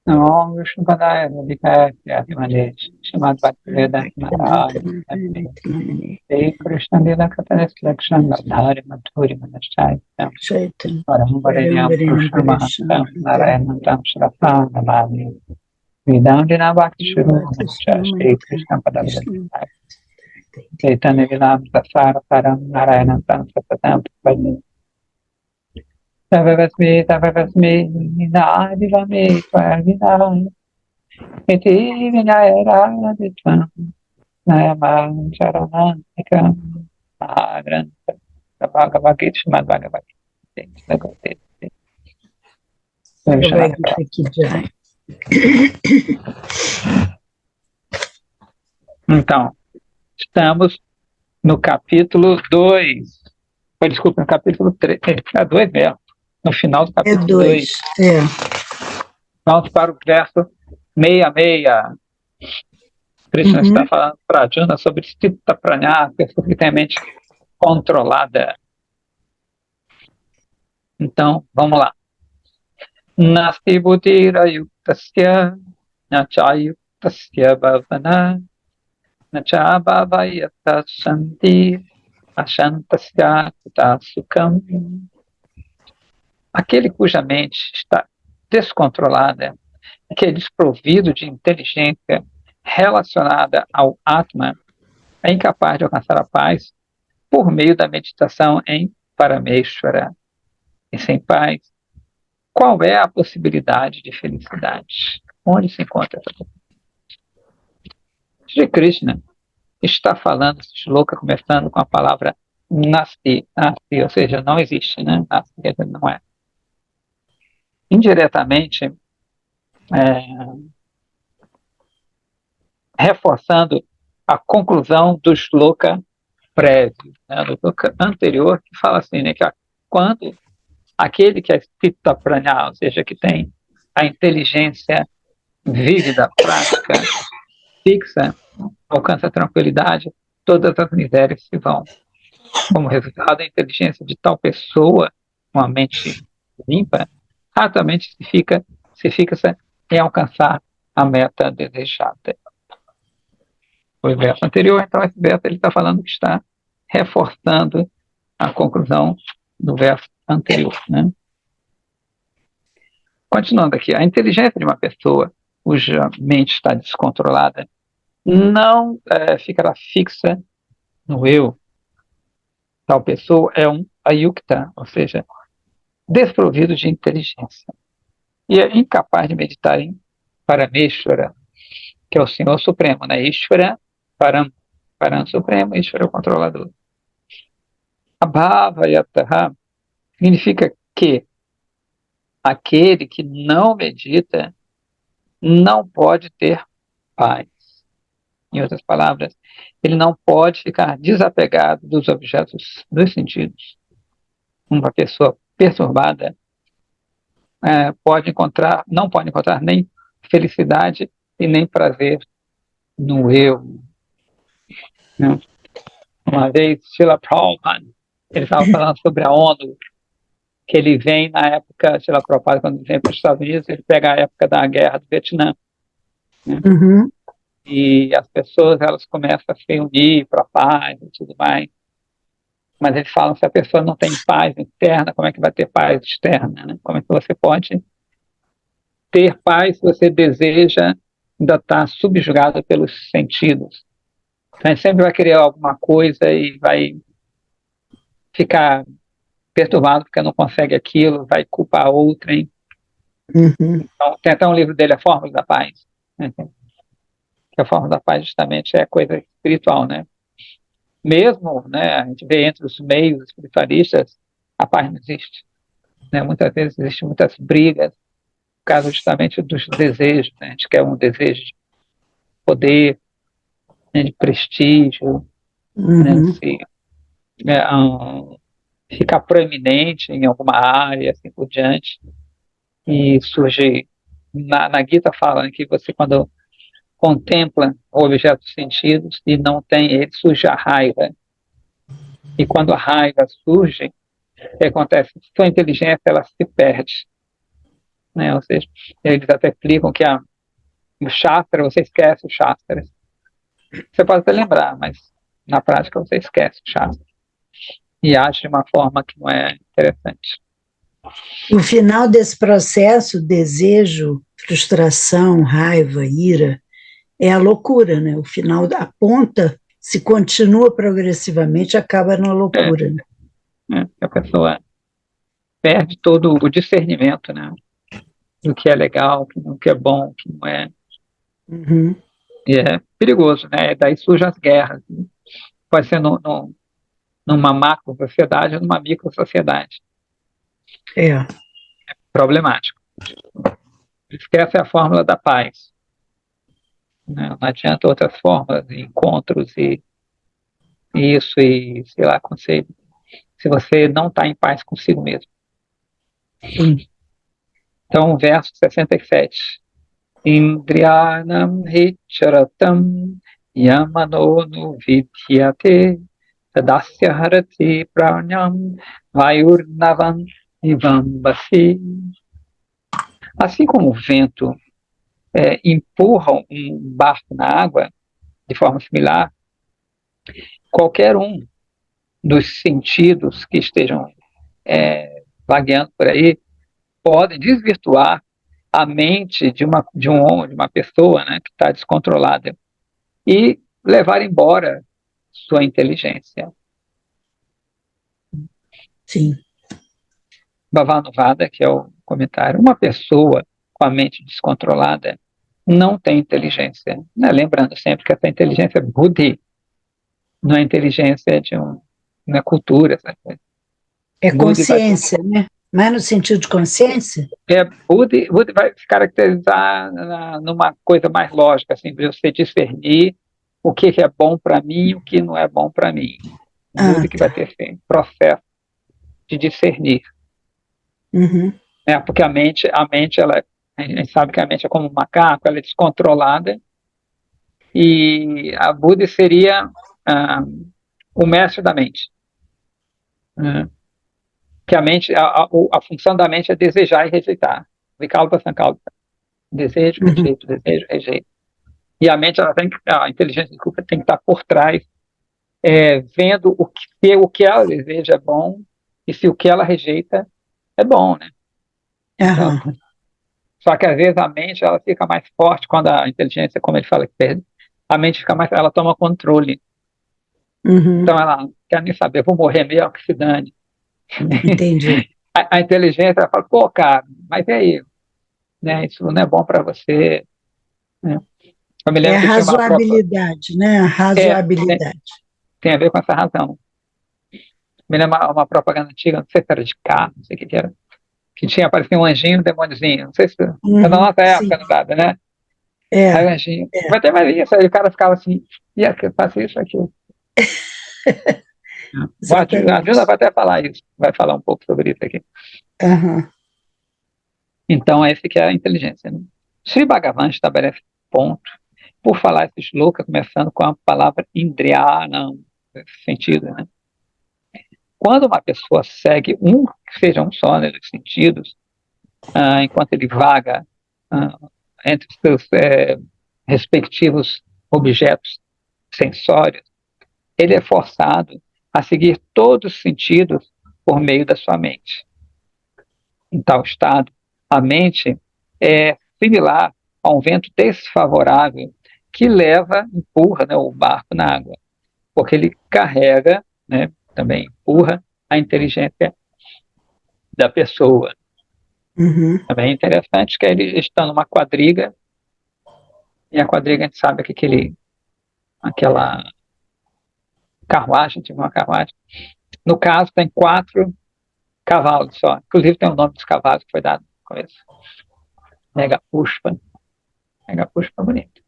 Om Vishnupadaya Radhikaya Vyadhimale Srimad Bhaktivedanta Narayana Shri Krishna Lila Kataris Lakshan Gadhari Madhuri Manashaitam Shaitan, Parambarinam Krishna Mahatam Narayanam Shrafam Nalami Vidandina Bhakti Shuru Shri Krishna Padavadanta Chaitanya Vilam Sasara Param Narayanam Sasatam Tavavasmi Nidivame Swavidam Iti Vinayaraditam Nayamam Charanantikam Mahagrantha Bhagavad Gita Srimad Bhagavad Gita Bhagavad Gita ki jai. Então, estamos no capítulo 2. Desculpa, no capítulo 3. É 2 mesmo. No final do capítulo 2. Vamos para o verso 66. Krishna está falando para Arjuna sobre Citta Prajna, a pessoa que tem a mente controlada. Então, vamos lá. Nasti buddhira yuktasya nachayuktasya bhavana nachabhavayata shanti ashantasya kutasukam. Aquele cuja mente está descontrolada, que é desprovido de inteligência relacionada ao Atman, é incapaz de alcançar a paz por meio da meditação em Parameshvara. E sem paz, qual é a possibilidade de felicidade? Onde se encontra essa possibilidade? Shri Krishna está falando, esse shloka começando com a palavra nasti, ou seja, não existe, né? Nasti quer dizer não é. Indiretamente, reforçando a conclusão do shloka prévio, né, do shloka anterior, que fala assim, né, que quando aquele que é Citta Prajna, ou seja, que tem a inteligência vívida, prática, fixa, alcança a tranquilidade, todas as misérias se vão. Como resultado, a inteligência de tal pessoa, uma mente limpa, rapidamente se fixa em alcançar a meta desejada. Foi o verso anterior, então esse verso ele está falando que está reforçando a conclusão do verso anterior, né? Continuando aqui, a inteligência de uma pessoa cuja mente está descontrolada não ficará fixa no eu. Tal pessoa é um ayukta, ou seja, desprovido de inteligência. E é incapaz de meditar em Parameshvara, que é o Senhor Supremo, né? Ishvara, Param Supremo, Ishvara o controlador. Abhavayataha significa que aquele que não medita não pode ter paz. Em outras palavras, ele não pode ficar desapegado dos objetos dos sentidos. Uma pessoa perturbada não pode encontrar nem felicidade e nem prazer no eu. Né? Uma vez, Srila Prabhupada, ele estava falando sobre a ONU, que ele vem na época, Srila Prabhupada, quando ele vem para os Estados Unidos, ele pega a época da guerra do Vietnã. Né? E as pessoas elas começam a se unir para a paz e tudo mais. Mas eles falam, se a pessoa não tem paz interna, como é que vai ter paz externa? Né? Como é que você pode ter paz se você deseja ainda estar subjugado pelos sentidos? Então, a gente sempre vai querer alguma coisa e vai ficar perturbado porque não consegue aquilo, vai culpar outrem. Então, tem até um livro dele, A Fórmula da Paz. Né? Que a Fórmula da Paz justamente é coisa espiritual, né? Mesmo, né, a gente vê entre os meios espiritualistas, a paz não existe. Né? Muitas vezes existem muitas brigas, por causa justamente dos desejos. Né? A gente quer um desejo de poder, né, de prestígio, né, ficar proeminente em alguma área, assim por diante. E surge, na Gita fala, né, que você quando contempla o objeto dos sentidos e não tem ele, surge a raiva. E quando a raiva surge, o que acontece? Sua inteligência ela se perde. né? Ou seja, eles até explicam que o Shastra, você esquece o Shastra. Você pode até lembrar, mas na prática você esquece o Shastra e age de uma forma que não é interessante. E o final desse processo, desejo, frustração, raiva, ira, é a loucura, né? O final, a ponta, se continua progressivamente, acaba na loucura, né? A pessoa perde todo o discernimento, né? Do que é legal, do que é bom, o que não é. Uhum. E é perigoso, né? Daí surgem as guerras. Pode ser numa macro-sociedade ou numa micro-sociedade. É. Problemático. Esquece a fórmula da paz. Não adianta outras fórmulas, encontros e isso e, sei lá, conselho, se você não está em paz consigo mesmo. Sim. Então, verso 67. Indriyanam hicharatam yamano vidyate tadasya harati pranyam vayurnavam ivambasi. Assim como o vento empurra um barco na água, de forma similar, qualquer um dos sentidos que estejam vagueando por aí podem desvirtuar a mente de uma pessoa, né, que está descontrolada e levar embora sua inteligência. Sim. Bhavanuvada, que é o comentário, uma pessoa com a mente descontrolada não tem inteligência. Né? Lembrando sempre que essa inteligência é buddhi, não é inteligência de uma cultura. Sabe? É consciência, né? Mas no sentido de consciência? Buddhi vai se caracterizar numa coisa mais lógica, assim, de você discernir o que é bom para mim e o que não é bom para mim. O Buddha que vai ter esse processo de discernir. Uhum. Porque a mente a gente sabe que a mente é como um macaco, ela é descontrolada, e a Buddha seria o mestre da mente. Que a mente, a função da mente é desejar e rejeitar. Vikalpa Sankalpa. Desejo, rejeito, desejo, rejeito. E a mente, a inteligência, desculpa, tem que estar por trás, vendo o que ela deseja é bom e se o que ela rejeita é bom, né? Então, só que às vezes a mente ela fica mais forte quando a inteligência, como ele fala, a mente fica mais, ela toma controle. Então ela não quer nem saber, vou morrer mesmo, que se dane. Entendi. A inteligência ela fala, pô, cara, mas e aí? Né, isso não é bom para você. Né? Eu me É lembro a que tinha uma razoabilidade, né? A razoabilidade. tem a ver com essa razão. Me lembro uma propaganda antiga, não sei se era de carro, não sei o que era, que tinha aparecido um anjinho e um demôniozinho. Não sei se é da nossa época, Sim. não sabe, né? Aí o anjinho, vai ter mais isso. Aí o cara ficava assim, e aqui, faça isso, aquilo. A Juna vai até falar isso, vai falar um pouco sobre isso aqui. Então, esse que é a inteligência. Né? Sri Bhagavan estabelece ponto por falar esse shloka, começando com a palavra indriyanam, nesse sentido, né? Quando uma pessoa segue que seja um só, né, dos sentidos, enquanto ele vaga entre os seus respectivos objetos sensórios, ele é forçado a seguir todos os sentidos por meio da sua mente. Em tal estado, a mente é similar a um vento desfavorável que empurra, né, o barco na água, porque ele carrega, né, também empurra a inteligência da pessoa. Também é interessante que ele está numa quadriga, e a quadriga a gente sabe que aquela carruagem, tipo uma carruagem. No caso, tem 4 cavalos só. Inclusive tem o nome dos cavalos que foi dado com isso. Mega Pushpa. Mega Pushpa é bonito.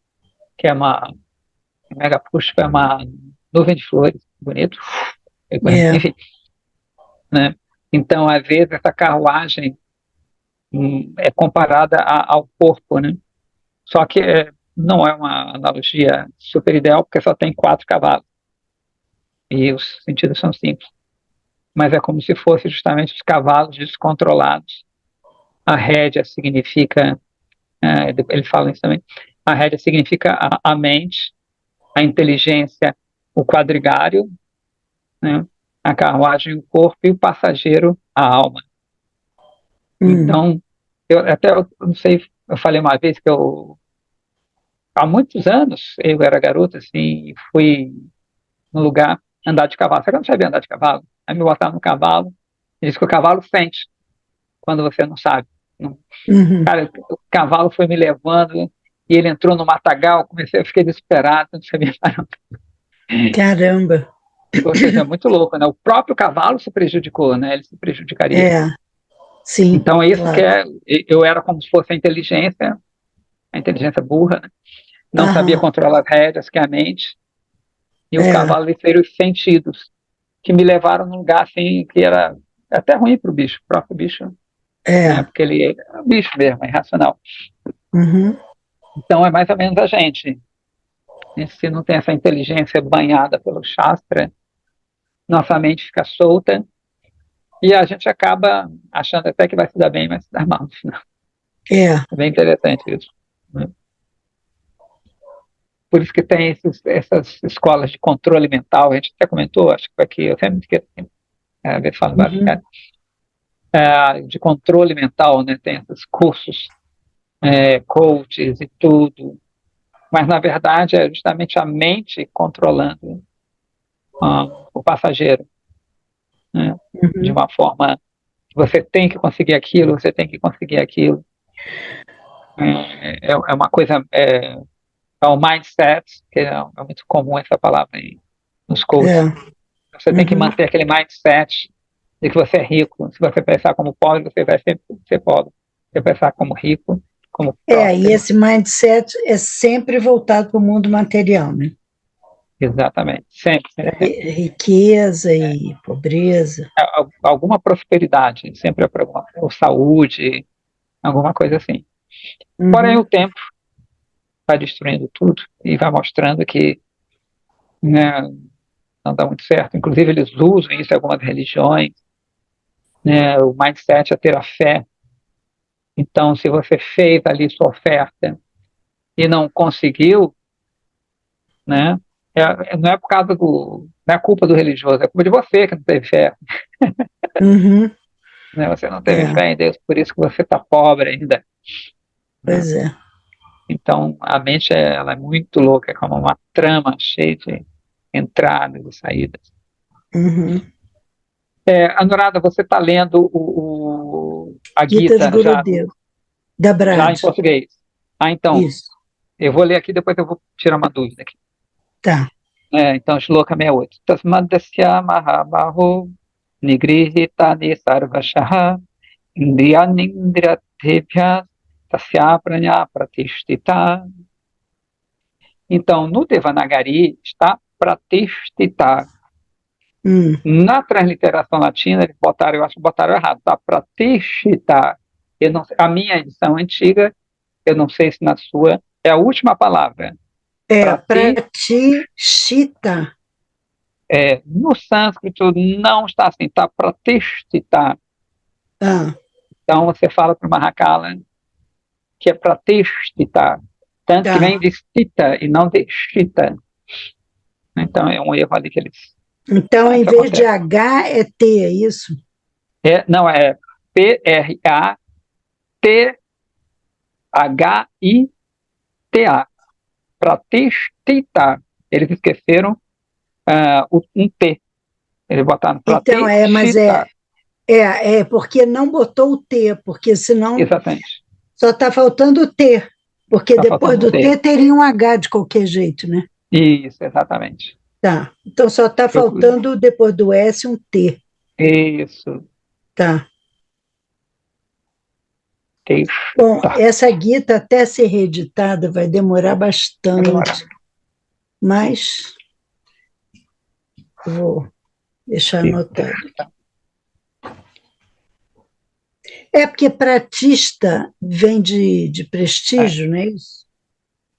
Mega Pushpa é uma nuvem de flores, bonito. Enfim, né? Então, às vezes, essa carruagem é comparada ao corpo, né? Só que não é uma analogia super ideal, porque só tem 4 cavalos. E os sentidos são simples. Mas é como se fossem justamente os cavalos descontrolados a rédea significa, ele fala isso também, a rédea significa a mente, a inteligência, o quadrigário, né? A carruagem, o corpo, e o passageiro, a alma. Então, eu não sei, eu falei uma vez que há muitos anos, eu era garoto, assim, e fui no lugar andar de cavalo. Só que eu não sabia andar de cavalo. Aí me botaram no cavalo, e disse que o cavalo sente quando você não sabe. Cara, o cavalo foi me levando, e ele entrou no matagal, eu fiquei desesperado, não sabia parar. Caramba! Ou seja, é muito louco, né? O próprio cavalo se prejudicou, né? Ele se prejudicaria. Sim, Então, é isso claro. que eu era como se fosse a inteligência burra, né? Não sabia controlar as rédeas, que é a mente, e o cavalo ele fez os sentidos, que me levaram num lugar assim, que era até ruim para o bicho, o próprio bicho, né? Porque ele é um bicho mesmo, é irracional. Então, é mais ou menos a gente. Se não tem essa inteligência banhada pelo Shastra, nossa mente fica solta e a gente acaba achando até que vai se dar bem, mas se dá mal no final. É bem interessante isso, né? Por isso que tem essas escolas de controle mental, a gente até comentou, acho que foi aqui, eu sempre esqueço, falo vários caras, de controle mental, né? Tem esses cursos, coaches e tudo, mas na verdade é justamente a mente controlando o passageiro, né? De uma forma que você tem que conseguir aquilo, você tem que conseguir aquilo. É uma coisa, é o mindset, que é muito comum essa palavra nos coaches. Você tem que manter aquele mindset de que você é rico. Se você pensar como pobre, você vai sempre ser pobre. Se você pensar como rico, como E próspero. esse mindset é sempre voltado para o mundo material, né? Exatamente. Sempre, sempre, sempre. Riqueza e pobreza. Alguma prosperidade, sempre para alguma, ou saúde, alguma coisa assim. Porém, o tempo vai destruindo tudo e vai mostrando que, né, não dá muito certo. Inclusive, eles usam isso em algumas religiões, né? O mindset é ter a fé. Então, se você fez ali sua oferta e não conseguiu, né? Não é por causa não é culpa do religioso, é culpa de você que não teve fé. Né? Você não teve fé em Deus, por isso que você está pobre ainda. Né? Pois é. Então, a mente ela é muito louca, é como uma trama cheia de entradas e saídas. Anuradha, você está lendo a Gita de Gita Gurudev, da já Brad. em português. Então, Isso. eu vou ler aqui, depois eu vou tirar uma dúvida aqui. Tá. Então, Shloka 68. Tasmadasya mahabaho nigrihitani sarvashaha indriyanindriyatebhya tasya pranya pratishtita. Então, no Devanagari está pratishtita. Na transliteração latina, eles botaram, eu acho que botaram errado, tá? Pratishtita. A minha edição antiga, eu não sei se na sua, é a última palavra. Pratishita. No sânscrito não está assim, está pratishtita. Então você fala para uma Mahakala que é pratishtita, tanto que vem de stita e não de shita. Então é um erro ali que eles. Então, em vez de H, é T, é isso? Não, é Prathita. Pratishtita. Eles esqueceram um T. Eles botaram Então, mas porque não botou o T, porque senão Exatamente. só está faltando o T, porque Tá depois do T. T teria um H de qualquer jeito, né? Isso, exatamente. Tá, então só está faltando depois do S um T. Isso. Tá. Bom, essa guita até ser reeditada vai demorar bastante, mas vou deixar anotado. Porque pratista vem de prestígio, não é isso?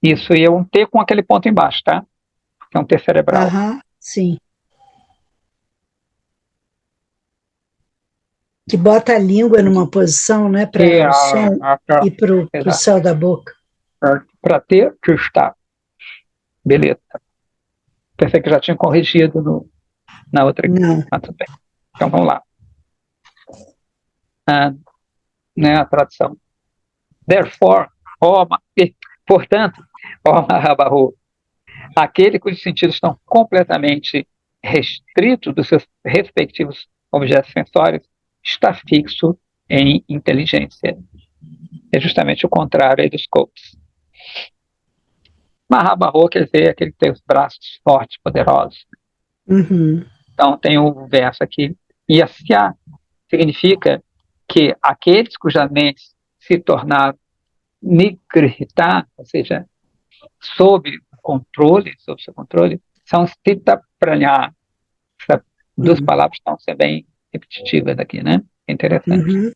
Isso, e é um T com aquele ponto embaixo, tá? Que é um T cerebral. Sim. Que bota a língua numa posição, né, para o som ir para o céu da boca. Para ter que estar. Beleza. Pensei que já tinha corrigido na outra aqui. Não. Mas tudo bem. Então vamos lá. Né, a tradução. Therefore, portanto, Mahabahu, aquele cujos sentidos estão completamente restritos dos seus respectivos objetos sensórios está fixo em inteligência. É justamente o contrário aí dos Scopes. Mahabahu quer dizer aquele que tem os braços fortes, poderosos. Uhum. Então tem o verso aqui. Yasya significa que aqueles cuja mente se tornar nigrita, ou seja, sob seu controle, são Sthita Prajna. Essas duas palavras estão sendo bem repetitivas aqui, né? É interessante. Uhum.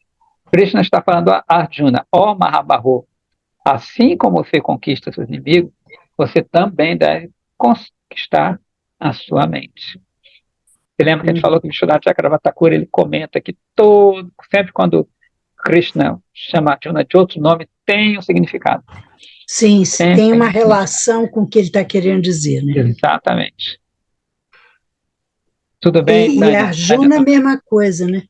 Krishna está falando a Arjuna, Mahabahu, assim como você conquista seus inimigos, você também deve conquistar a sua mente. Você lembra que a gente falou que o Vishwanath Chakravartakura, ele comenta que sempre quando Krishna chama Arjuna de outro nome, tem um significado. Sim, tem uma relação com o que ele está querendo dizer, né? Exatamente. Tudo bem, Tânia? E Arjuna, a mesma coisa, né?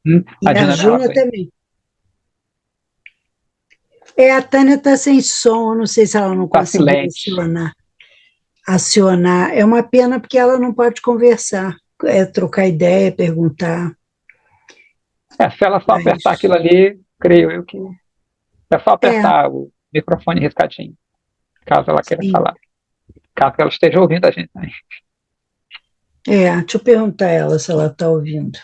E Arjuna também. A Tânia está sem som, não sei se ela não conseguiu acionar. É uma pena porque ela não pode conversar, trocar ideia, perguntar. Se ela só apertar aquilo ali, creio eu que é só apertar o microfone riscadinho, caso ela queira falar. Caso ela esteja ouvindo a gente. Né? Deixa eu perguntar a ela se ela está ouvindo.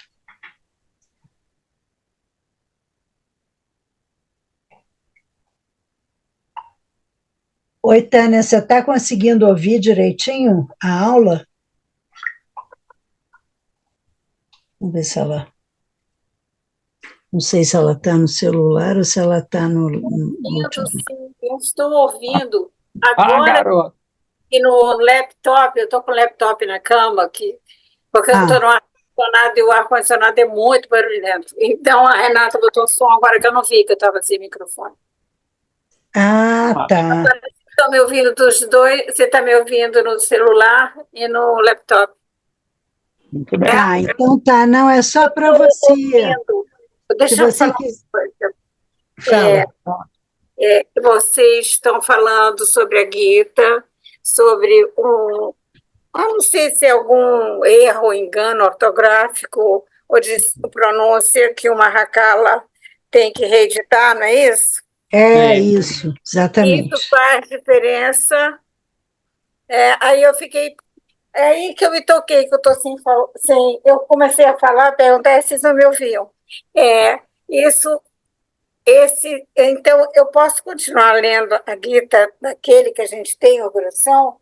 Oi, Tânia, você está conseguindo ouvir direitinho a aula? Vamos ver se ela... Não sei se ela está no celular ou se ela está no Sim, eu estou ouvindo. Agora, garoto. e no laptop, eu estou com o laptop na cama aqui, porque eu estou no ar-condicionado e o ar-condicionado é muito barulhento. Então, a Renata botou o som agora que eu não vi, que eu estava sem microfone. Tá. Estão me ouvindo dos dois? Você está me ouvindo no celular e no laptop? Muito bem. Então tá. Não, é só para você. Deixa eu falar uma coisa. Vocês estão falando sobre a Gita, sobre eu não sei se é algum erro, engano ortográfico ou de pronúncia que o Mahakala tem que reeditar, não é isso? Isso, exatamente. Isso faz diferença. Aí eu fiquei... É aí que eu me toquei, que eu estou sem... Eu comecei a falar, perguntar se vocês não me ouviam. Então, eu posso continuar lendo a Gita daquele que a gente tem o coração?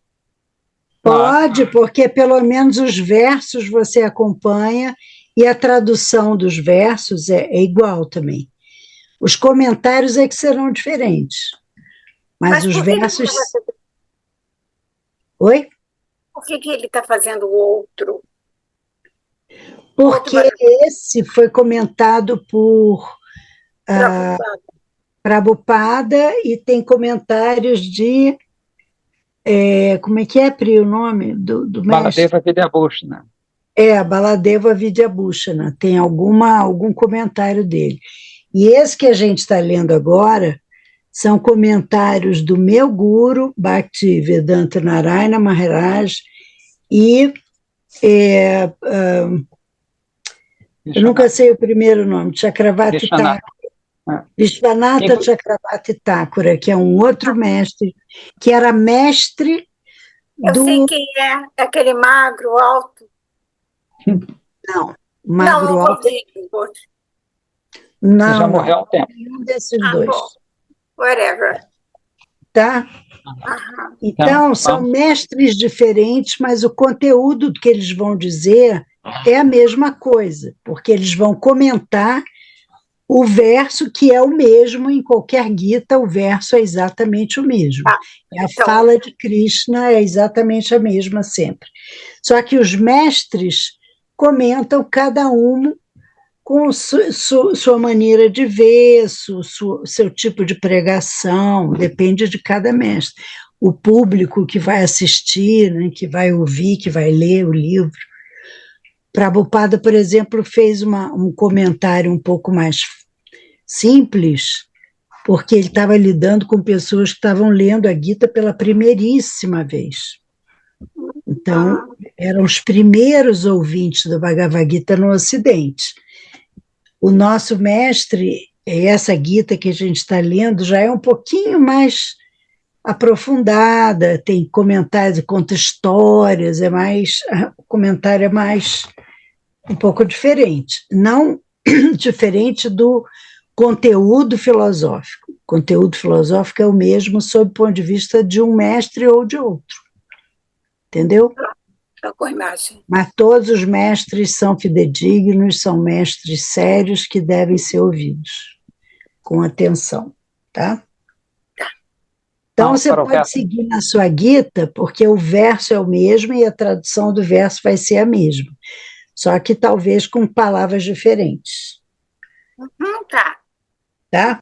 Pode, porque pelo menos os versos você acompanha e a tradução dos versos é igual também. Os comentários é que serão diferentes. Mas os versos... Oi? Por que ele está fazendo o outro? Porque esse foi comentado por Prabhupada e tem comentários de... como é que é, Pri, o nome do mestre? Baladeva Vidyabhushana. Baladeva Vidyabhushana. Tem algum comentário dele. E esse que a gente está lendo agora são comentários do meu guru, Bhaktivedanta Narayana Maharaj, e eu nunca sei o primeiro nome, Chakravarti Thakura. Vishwanatha Chakravarti Thakura, que é um outro mestre, que era mestre Eu sei quem é aquele magro, alto. Não, magro, alto. Não, já morreu há um tempo. Nenhum desses dois. Bom. Whatever. Tá? Então, são mestres diferentes, mas o conteúdo que eles vão dizer é a mesma coisa, porque eles vão comentar o verso que é o mesmo em qualquer Gita, o verso é exatamente o mesmo. A fala de Krishna é exatamente a mesma sempre. Só que os mestres comentam cada um com sua maneira de ver, seu tipo de pregação, depende de cada mestre. O público que vai assistir, né, que vai ouvir, que vai ler o livro. Prabhupada, por exemplo, fez um comentário um pouco mais simples, porque ele estava lidando com pessoas que estavam lendo a Gita pela primeiríssima vez. Então, eram os primeiros ouvintes do Bhagavad Gita no Ocidente. O nosso mestre, essa Gita que a gente está lendo, já é um pouquinho mais aprofundada, tem comentários, conta histórias, o comentário é mais um pouco diferente. Não diferente do conteúdo filosófico. O conteúdo filosófico é o mesmo sob o ponto de vista de um mestre ou de outro. Entendeu? Com a imagem. Mas todos os mestres são fidedignos, são mestres sérios que devem ser ouvidos com atenção, tá? Então você pode seguir na sua Gita, porque o verso é o mesmo e a tradução do verso vai ser a mesma, só que talvez com palavras diferentes. Tá. Tá?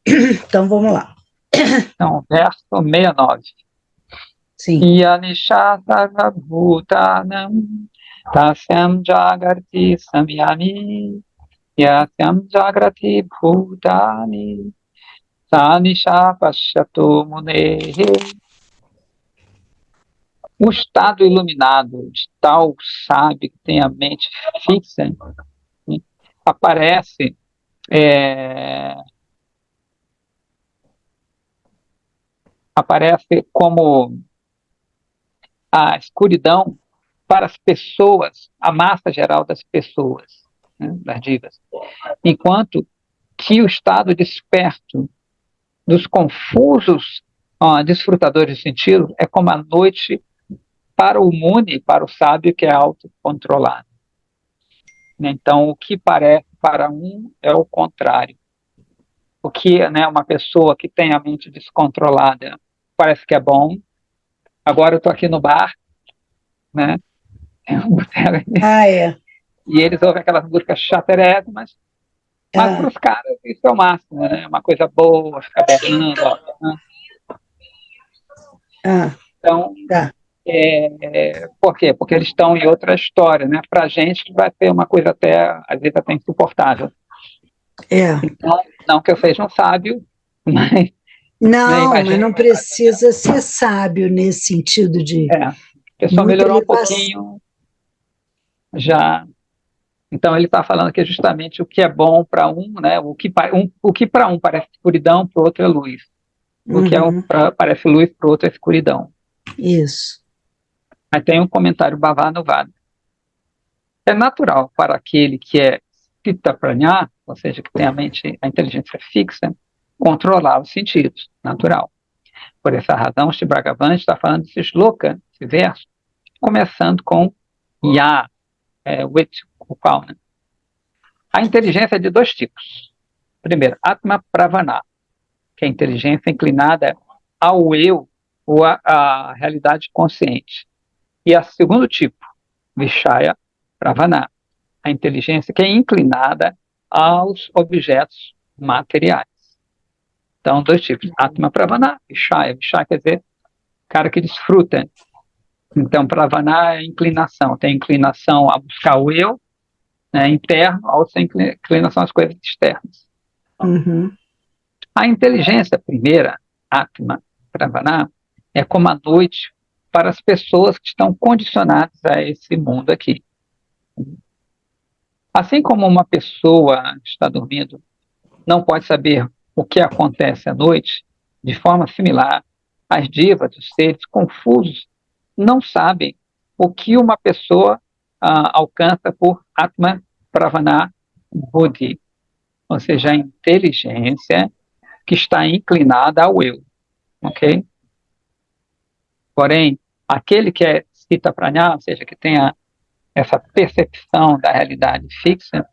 Então vamos lá. Então, verso 69. Sim. Yanisha sarva bhutanam tasyam jagarti samyami yasyam jagrati bhutani sanisha pasyato munehe. O estado iluminado de tal sábio que tem a mente fixa, né, aparece como a escuridão para as pessoas, a massa geral das pessoas, né, das divas. Enquanto que o estado desperto dos confusos desfrutadores de sentido é como a noite para o muni, para o sábio que é autocontrolado. Então, o que parece para um é o contrário. O que, né, uma pessoa que tem a mente descontrolada parece que é bom. Agora eu estou aqui no bar, né? E eles ouvem aquelas músicas chaterésimas, mas para os caras isso é o máximo, né? Uma coisa boa, ficar berrando. Então, por quê? Porque eles estão em outra história, né? Para a gente vai ser uma coisa às vezes até insuportável. Então, não que eu seja um sábio, mas... Não, mas não precisa ser sábio nesse sentido de... a pessoa melhorou um pouquinho, já... Então, ele está falando que justamente o que é bom para um, né? O que para um parece escuridão, para o outro é luz. O que parece luz, para o outro é escuridão. Isso. Aí tem um comentário Bhavanuvada. É natural para aquele que é Chitta Prajna, ou seja, que tem a inteligência fixa, controlar os sentidos, natural. Por essa razão, Sri Bhagavan está falando desse shloka, esse verso, começando com Ya, with, o qual, né? A inteligência é de dois tipos. Primeiro, Atma Pravana, que é a inteligência inclinada ao eu, ou à realidade consciente. E a segundo tipo, Vishaya Pravana, a inteligência que é inclinada aos objetos materiais. Então, dois tipos, Atma Pravana, Vishaya. Vishaya quer dizer cara que desfruta. Então, Pravana é inclinação, tem inclinação a buscar o eu, né, interno, a outra inclinação às coisas externas. A inteligência primeira, Atma Pravana, é como a noite para as pessoas que estão condicionadas a esse mundo aqui. Assim como uma pessoa que está dormindo não pode saber o que acontece à noite, de forma similar, as divas, os seres confusos, não sabem o que uma pessoa alcança por Atma Pravana Buddhi, ou seja, a inteligência que está inclinada ao eu, ok? Porém, aquele que é Chitta Prajna, ou seja, que tem essa percepção da realidade fixa,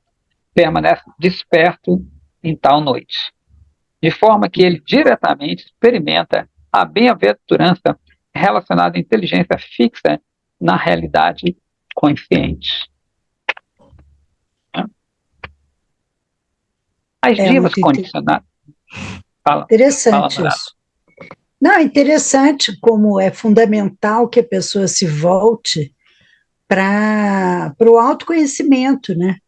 permanece desperto em tal noite, de forma que ele diretamente experimenta a bem-aventurança relacionada à inteligência fixa na realidade consciente. As divas condicionadas. Interessante isso. Não, é interessante como é fundamental que a pessoa se volte para o autoconhecimento, né?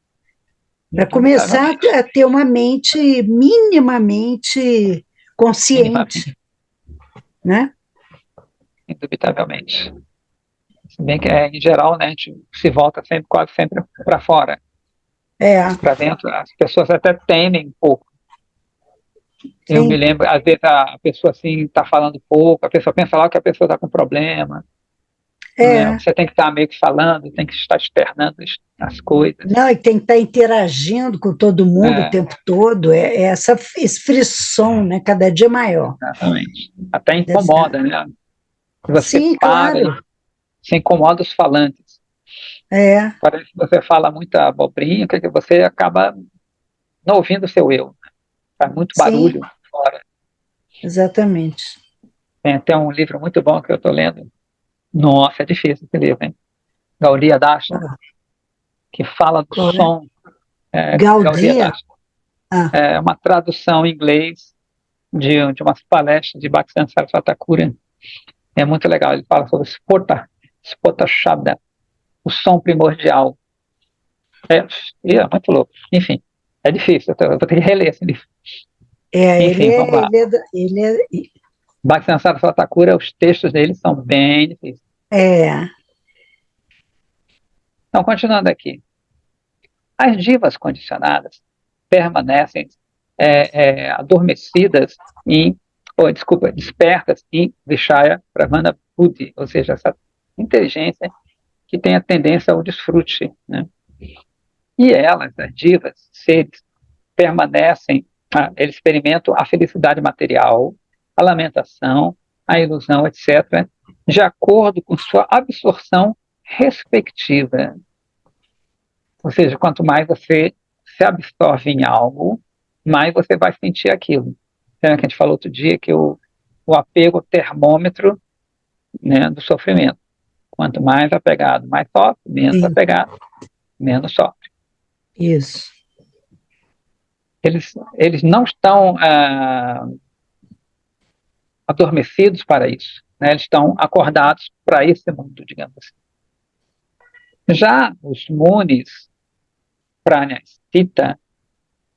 Para começar a ter uma mente minimamente consciente, né? Indubitavelmente. Se bem que, em geral, né, a gente se volta quase sempre para fora. Para dentro, as pessoas até temem um pouco. Sim. Eu me lembro, às vezes a pessoa assim está falando pouco, a pessoa pensa logo que a pessoa está com problema. Né? Você tem que estar meio que falando, tem que estar externando as coisas. Não, e tem que estar interagindo com todo mundo o tempo todo, esse frisson, né, cada dia maior. Exatamente. Até incomoda, né? Você Sim, para, claro. Você incomoda os falantes. Parece que você fala muita abobrinha, que você acaba não ouvindo o seu eu. Né? Faz muito barulho fora. Exatamente. Tem até um livro muito bom que eu estou lendo. Nossa, é difícil esse livro, hein? Gaudiya Dasha, que fala do som. Gaudiya Dasha. É uma tradução em inglês de umas palestras de Bhaktisiddhanta Saraswati Thakura. É muito legal. Ele fala sobre Spota Shabda, o som primordial. É muito louco. Enfim, é difícil. Eu vou ter que reler esse livro. Enfim, vamos lá. Bhaktisiddhanta Saraswati Thakura, os textos dele são bem difíceis. Então, continuando aqui. As divas condicionadas permanecem adormecidas despertas em Vishaya Pramana Buddhi, ou seja, essa inteligência que tem a tendência ao desfrute, né? E elas, as divas, seres, permanecem, eles experimentam a felicidade material, a lamentação, a ilusão, etc., de acordo com sua absorção respectiva. Ou seja, quanto mais você se absorve em algo, mais você vai sentir aquilo. Lembra que a gente falou outro dia que o apego é o termômetro, né, do sofrimento. Quanto mais apegado, mais sofre, menos apegado, menos sofre. Isso. Eles não estão adormecidos para isso, né? Eles estão acordados para esse mundo, digamos assim. Já os munis, pranayastita,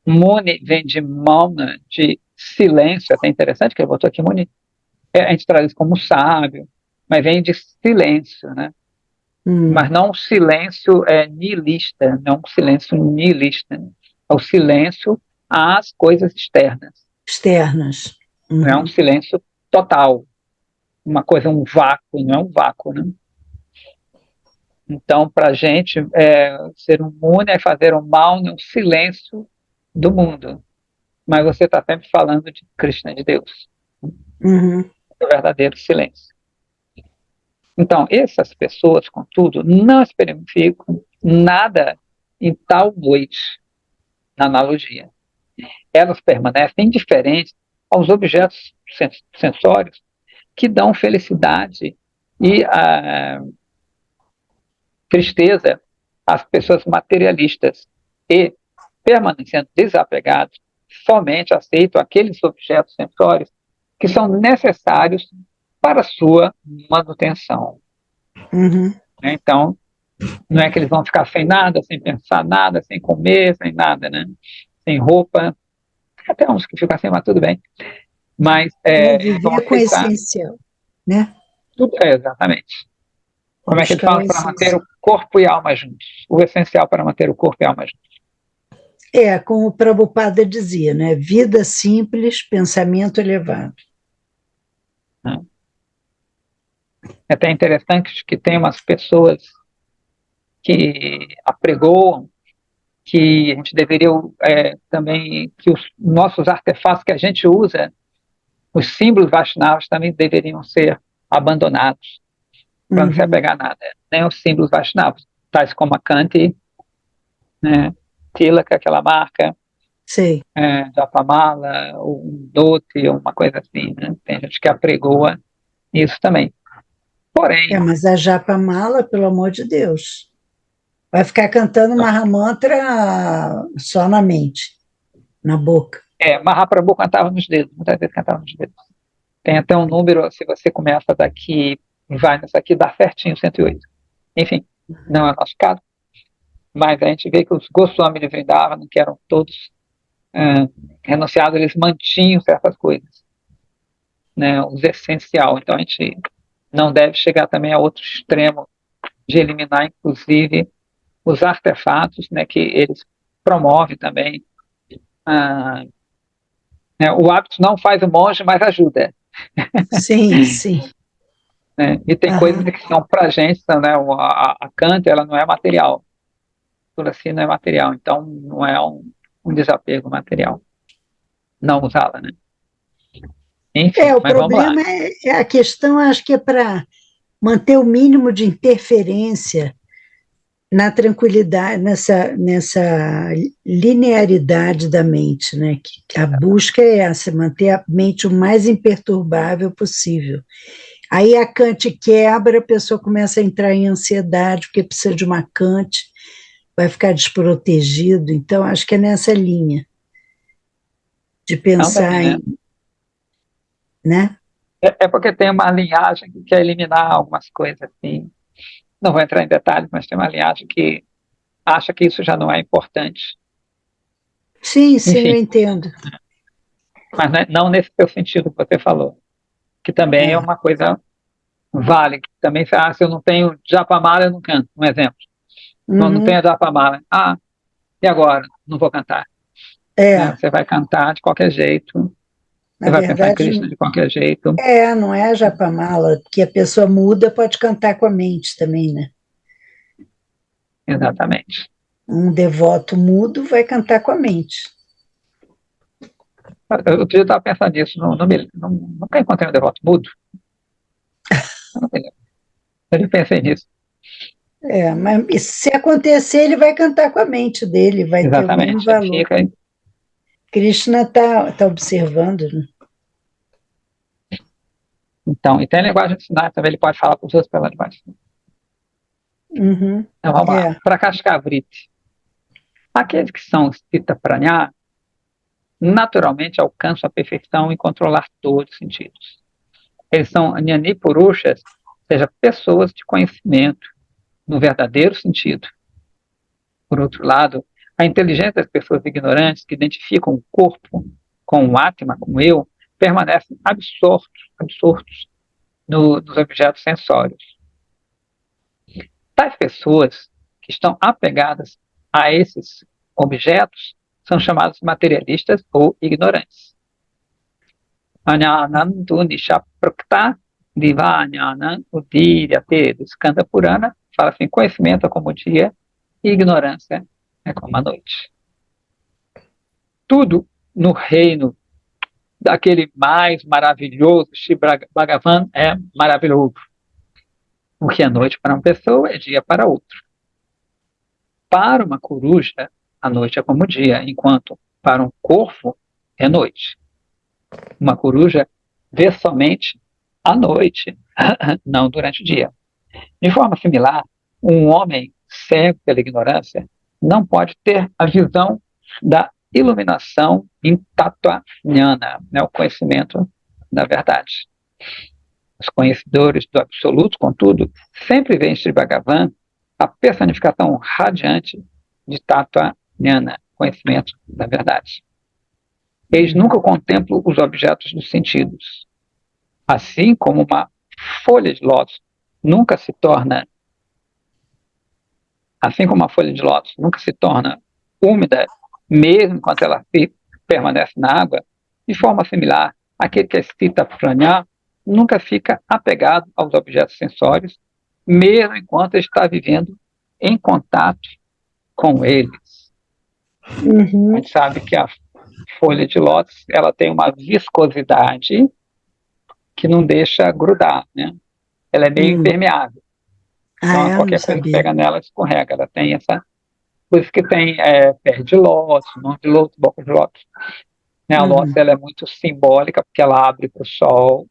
muni vem de mauna, de silêncio, até interessante que ele botou aqui muni. A gente traduz como sábio, mas vem de silêncio, né? Mas não um silêncio nihilista, não um silêncio nihilista. Né? É o silêncio às coisas externas. Externas. Não é um silêncio total. Uma coisa, um vácuo, não é um vácuo, né? Então, para a gente, ser um muni é fazer o mal no silêncio do mundo. Mas você está sempre falando de Krishna, de Deus. É o verdadeiro silêncio. Então, essas pessoas, contudo, não experimentam nada em tal noite, na analogia. Elas permanecem indiferentes aos objetos sensórios que dão felicidade e tristeza às pessoas materialistas e, permanecendo desapegados, somente aceitam aqueles objetos sensórios que são necessários para a sua manutenção. Então, não é que eles vão ficar sem nada, sem pensar nada, sem comer, sem nada, né? Sem roupa. Até uns que ficam assim, mas tudo bem. Mas viver com o essencial, né? Tudo, exatamente. Como é que ele fala para manter o corpo e a alma juntos? O essencial para manter o corpo e a alma juntos. Como o Prabhupada dizia, né? Vida simples, pensamento elevado. É até interessante que tem umas pessoas que apregoam que a gente deveria também, que os nossos artefatos que a gente usa, os símbolos Vaishnavas também deveriam ser abandonados, para não se apegar a nada, nem os símbolos Vaishnavas, tais como a Kanti, né, Tilaka, aquela marca, Japamala, ou um dote, ou uma coisa assim, né? Tem gente que apregoa isso também. Porém... mas a Japamala, pelo amor de Deus, vai ficar cantando Mahamantra só na mente. na boca. Mahaprabhu cantava nos dedos, muitas vezes cantava nos dedos. Tem até um número, se você começa daqui, vai nessa aqui, dá certinho 108. Enfim, não é o nosso caso, mas a gente vê que os Goswami de Vrindavan, que eram todos renunciados, eles mantinham certas coisas, né, os essencial. Então a gente não deve chegar também a outro extremo de eliminar, inclusive, os artefatos, né, que eles promovem também. O hábito não faz o monge, mas ajuda. Sim, sim. Né? E tem coisas que são para a gente, né? A Kanta, ela não é material. Tudo assim não é material, então não é um desapego material. Não usá-la, né? Enfim, O mas vamos lá. problema é a questão, acho que é para manter o mínimo de interferência na tranquilidade, nessa linearidade da mente, né? Que a busca é essa, manter a mente o mais imperturbável possível. Aí a Kant quebra, a pessoa começa a entrar em ansiedade, porque precisa de uma Kant, vai ficar desprotegido. Então, acho que é nessa linha de pensar também, né? É porque tem uma linhagem que quer eliminar algumas coisas, assim. Não vou entrar em detalhes, mas tem uma linhagem que acha que isso já não é importante. Sim, sim, Enfim, eu entendo. Mas não nesse seu sentido que você falou, que também é uma coisa válida. Também, se eu não tenho japamala, eu não canto, um exemplo. Não tenho japamala. E agora? Não vou cantar. Né? Você vai cantar de qualquer jeito, você vai pensar em Krishna de qualquer jeito. Não é a japamala, que a pessoa muda, pode cantar com a mente também, né? Exatamente. Um devoto mudo vai cantar com a mente. Eu estava pensando nisso, nunca encontrei um devoto mudo. Eu não pensei nisso. Mas se acontecer, ele vai cantar com a mente dele, vai ter o mesmo valor. Krishna está observando, né? Então, e tem a linguagem de sinais também, ele pode falar com os outros pela linguagem de sinais. Então, vamos lá. Prakashkavriti. Aqueles que são Sthita Prajna, naturalmente alcançam a perfeição em controlar todos os sentidos. Eles são Jnani Purushas, ou seja, pessoas de conhecimento, no verdadeiro sentido. Por outro lado, a inteligência das pessoas ignorantes que identificam o corpo com o Atma, como eu, permanecem absortos nos objetos sensórios. Tais pessoas que estão apegadas a esses objetos são chamadas materialistas ou ignorantes. Anyanantu Nishaprakta Divanyanan Udiryate, do Skanda Purana, fala assim: conhecimento é como o dia e ignorância é como a noite. Tudo no reino daquele mais maravilhoso Shri Bhagavan é maravilhoso. O que é noite para uma pessoa é dia para outra. Para uma coruja, a noite é como o dia, enquanto para um corvo é noite. Uma coruja vê somente à noite, não durante o dia. De forma similar, um homem cego pela ignorância não pode ter a visão da iluminação em Tattva Jnana, né, o conhecimento da verdade. Os conhecedores do absoluto, contudo, sempre veem em Sri Bhagavan a personificação radiante de Tattva Jnana, conhecimento da verdade. Eles nunca contemplam os objetos dos sentidos. Assim como uma folha de lótus nunca se torna úmida, mesmo enquanto ela permanece na água, de forma similar, aquele que é Sthita Prajna nunca fica apegado aos objetos sensórios, mesmo enquanto está vivendo em contato com eles. A gente sabe que a folha de lótus, ela tem uma viscosidade que não deixa grudar, né? Ela é meio impermeável. Então, qualquer coisa que pega nela escorrega. Ela tem essa... Por isso que tem pé de lótus, mão de lótus, boca de lótus. Né? A lótus, ela é muito simbólica, porque ela abre para o sol,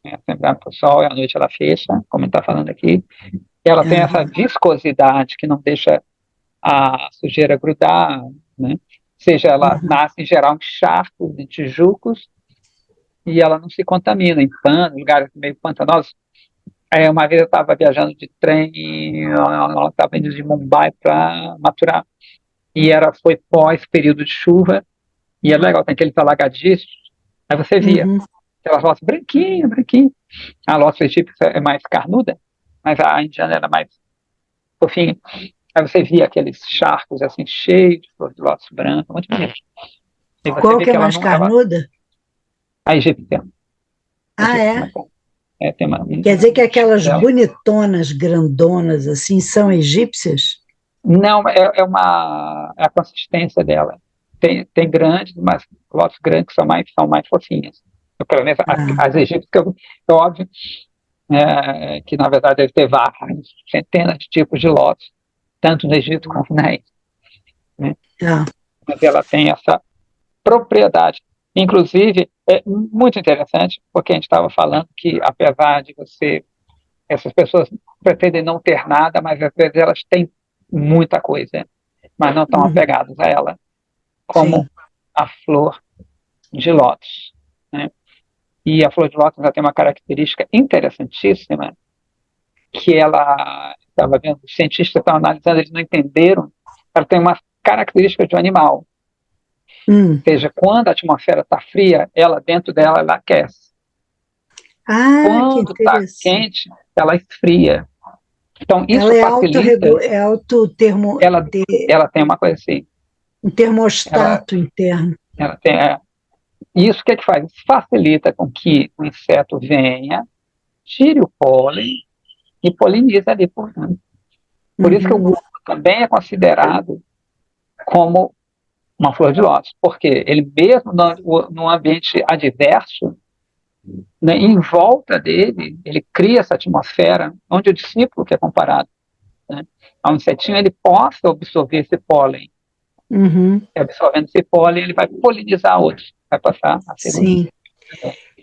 né? Sempre abre para o sol, e à noite ela fecha, como está falando aqui. E ela tem essa viscosidade que não deixa a sujeira grudar, né? seja, ela nasce em geral em charcos, em tijucos, e ela não se contamina em pano, lugares meio pantanosos. Uma vez eu estava viajando de trem, ela estava indo de Mumbai para Mathura, e foi pós período de chuva, e é legal, tem aqueles alagadiços, aí você via aquelas lotas branquinho, branquinho. A lota egípcia é mais carnuda, mas a indiana era mais fofinha. Aí você via aqueles charcos assim, cheios de flor de lótus branco, muito bonito. E você Qual vê que é que ela mais não, carnuda? a egípcia. Ah, é? Tem uma, Quer dizer que aquelas dela. bonitonas, grandonas, assim, são egípcias? Não, é a consistência dela. Tem grandes, mas lotes grandes que são mais fofinhas. Pelo menos as egípcias, é óbvio, que na verdade deve ter várias, centenas de tipos de lotes, tanto no Egito como na Índia. Né? Mas ela tem essa propriedade. Inclusive, é muito interessante, porque a gente estava falando que, apesar de essas pessoas pretendem não ter nada, mas às vezes elas têm muita coisa, mas não estão apegadas a ela, como a flor de lótus. Né? E a flor de lótus tem uma característica interessantíssima, que ela, estava vendo, os cientistas estão analisando, eles não entenderam, ela tem uma característica de um animal. Ou seja, quando a atmosfera está fria, dentro dela, ela aquece. Quando está quente, ela esfria. Então, isso ela facilita. É autotermo. Ela tem uma coisa assim. Um termostato interno. Ela tem, isso que faz? Facilita com que o inseto venha, tire o pólen e polinize ali por dentro. Por isso que o ovo também é considerado como uma flor de lótus, porque ele mesmo num ambiente adverso, né, em volta dele, ele cria essa atmosfera onde o discípulo, que é comparado, né, ao insetinho, ele possa absorver esse pólen. E absorvendo esse pólen, ele vai polinizar outros, vai passar a ser. Sim.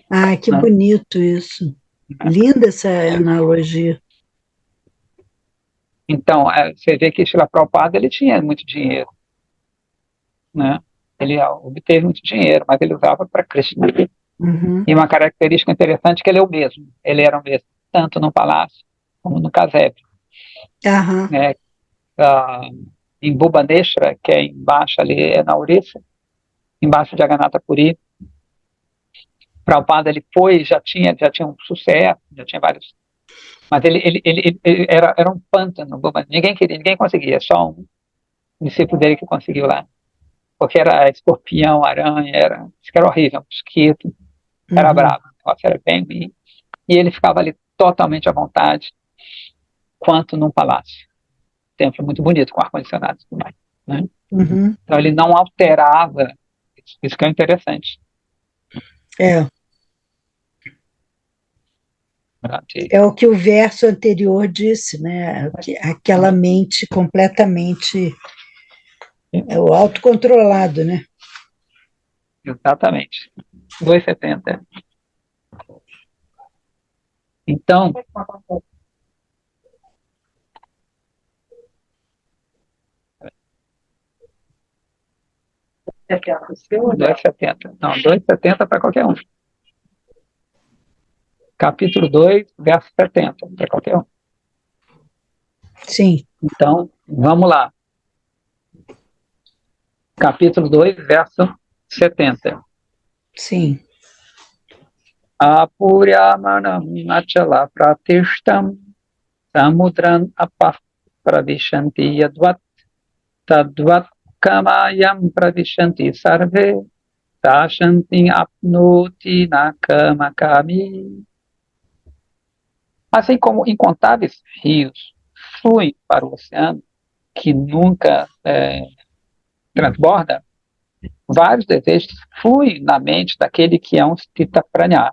Ah, que bonito isso. Linda essa analogia. Então, você vê que Srila Prabhupada, ele tinha muito dinheiro, né? Ele obteve muito dinheiro, mas ele usava para Krishna. E uma característica interessante é que ele é o mesmo. Ele era o mesmo, tanto no palácio como no casebre. Né? Em Bhubaneswara, que é embaixo ali, na Orissa, embaixo de Jagannatha Puri, Prabhupada, ele já tinha um sucesso, já tinha vários. Mas ele era um pântano, ninguém queria, ninguém conseguia, só um discípulo dele que conseguiu lá. Porque era escorpião, aranha, isso que era horrível, mosquito, era bravo, o negócio era bem ruim. E ele ficava ali totalmente à vontade, quanto num palácio. Templo muito bonito, com ar-condicionado e tudo mais. Né? Então ele não alterava, isso que é interessante. É o que o verso anterior disse, né? Aquela mente completamente o autocontrolado, né? Exatamente. 2,70. Então, não, 2,70 para qualquer um. Capítulo 2, verso 70, para qualquer um. Sim. Então, vamos lá. Capítulo 2, verso 70. Sim. Apuryamanam achala pratishtam samudran apah pravishanti yadvat tadvat kamayam pravishanti sarve tashanti apnoti nakama kami. Assim como incontáveis rios fluem para o oceano, que nunca transborda, vários desejos fluem na mente daquele que é um Stita Pranya.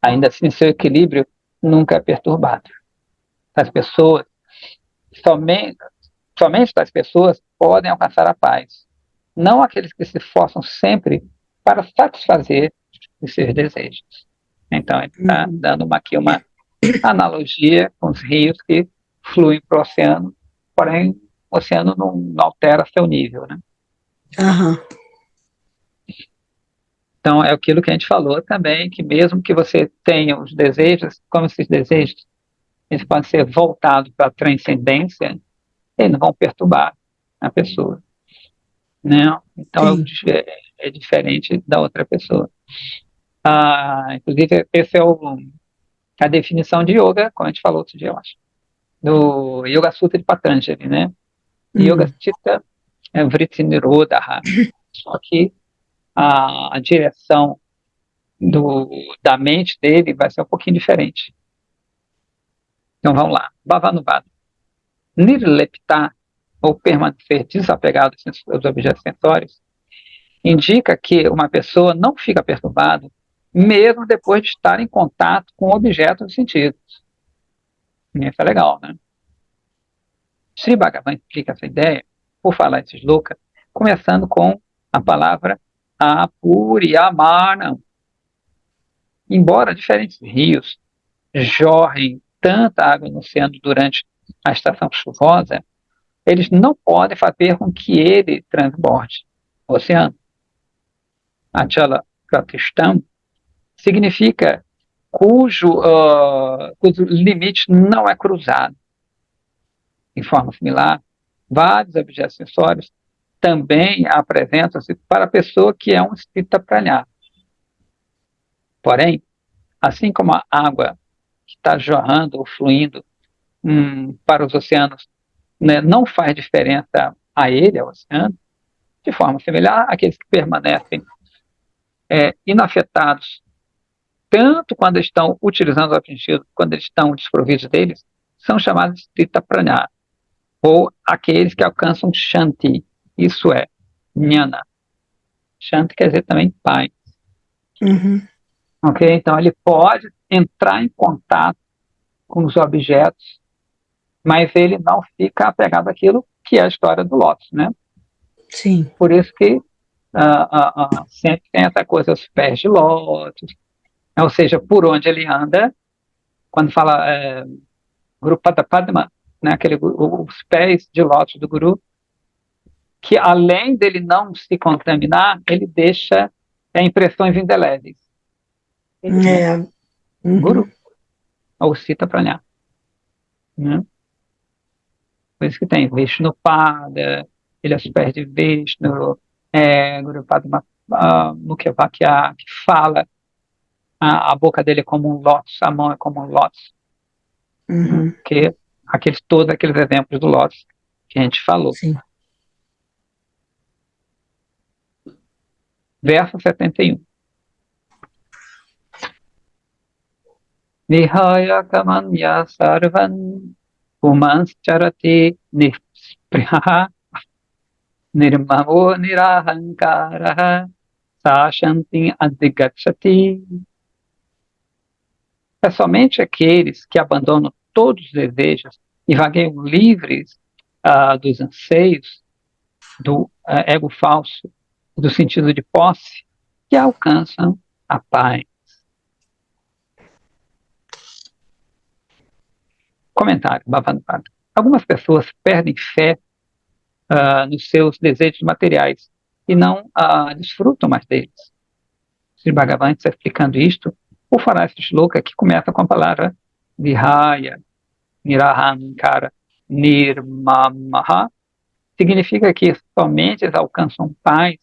Ainda assim, seu equilíbrio nunca é perturbado. As pessoas, somente as pessoas podem alcançar a paz, não aqueles que se esforçam sempre para satisfazer os seus desejos. Então, ele está dando aqui uma analogia com os rios que fluem para o oceano, porém o oceano não altera seu nível, né? Aham. Então, é aquilo que a gente falou também, que mesmo que você tenha os desejos, como esses desejos, eles podem ser voltados para a transcendência, eles não vão perturbar a pessoa, né? Então, Sim. é diferente da outra pessoa. Inclusive, a definição de yoga, como a gente falou outro dia, eu acho, do Yoga Sutra de Patanjali, né? Yoga Chitta Vritti Nirodha. Só que a direção da mente dele vai ser um pouquinho diferente. Então vamos lá. Bhavanubhada. Nirlepta, ou permanecer desapegado aos objetos sensórios, indica que uma pessoa não fica perturbada mesmo depois de estar em contato com objetos dos sentidos. Isso é legal, né? Sri Bhagavan explica essa ideia, por falar esses loucas, começando com a palavra apuriyamana. Embora diferentes rios jorrem tanta água no oceano durante a estação chuvosa, eles não podem fazer com que ele transborde o oceano. Achala Pratistam significa cujo limite não é cruzado. Em forma similar, vários objetos sensórios também apresentam-se para a pessoa que é um espírita pralhar. Porém, assim como a água que está jorrando ou fluindo para os oceanos, né, não faz diferença a ele, ao oceano, de forma similar, aqueles que permanecem inafetados, tanto quando estão utilizando o objeto, quando eles estão desprovidos deles, são chamados de Stita Prana, ou aqueles que alcançam Shanti, isso é, Jnana. Shanti quer dizer também paz. Uhum. Ok? Então ele pode entrar em contato com os objetos, mas ele não fica apegado àquilo que é a história do Lótus, né? Sim. Por isso que sempre tem essa coisa, os pés de Lótus, ou seja, por onde ele anda, quando fala Guru Pada Padma, né, os pés de Lótus do Guru, que além dele não se contaminar, ele deixa impressões indeléveis. Né? Uhum. Guru, ou Cita Pranya. Né? Por isso que tem Vishnupada, ele é os pés de Vishnu, Guru Padma Mukhya Vakya, que fala, a boca dele é como um lótus, a mão é como um lótus. Uhum. Que todos aqueles exemplos do lótus que a gente falou. Sim. Verso 71. Nihaya kamanya sarvan pumanscharati nispriha nirmamo nirahankaraha sashanti adhigachati. É somente aqueles que abandonam todos os desejos e vagueiam livres dos anseios, do ego falso, do sentido de posse, que alcançam a paz. Comentário, Bhavanupad. Algumas pessoas perdem fé nos seus desejos materiais e não desfrutam mais deles. Sri Bhagavan está explicando isto por falar esse shloka que começa com a palavra Vihaya, Nirahankara, Nirmamaha, significa que somente eles alcançam paz,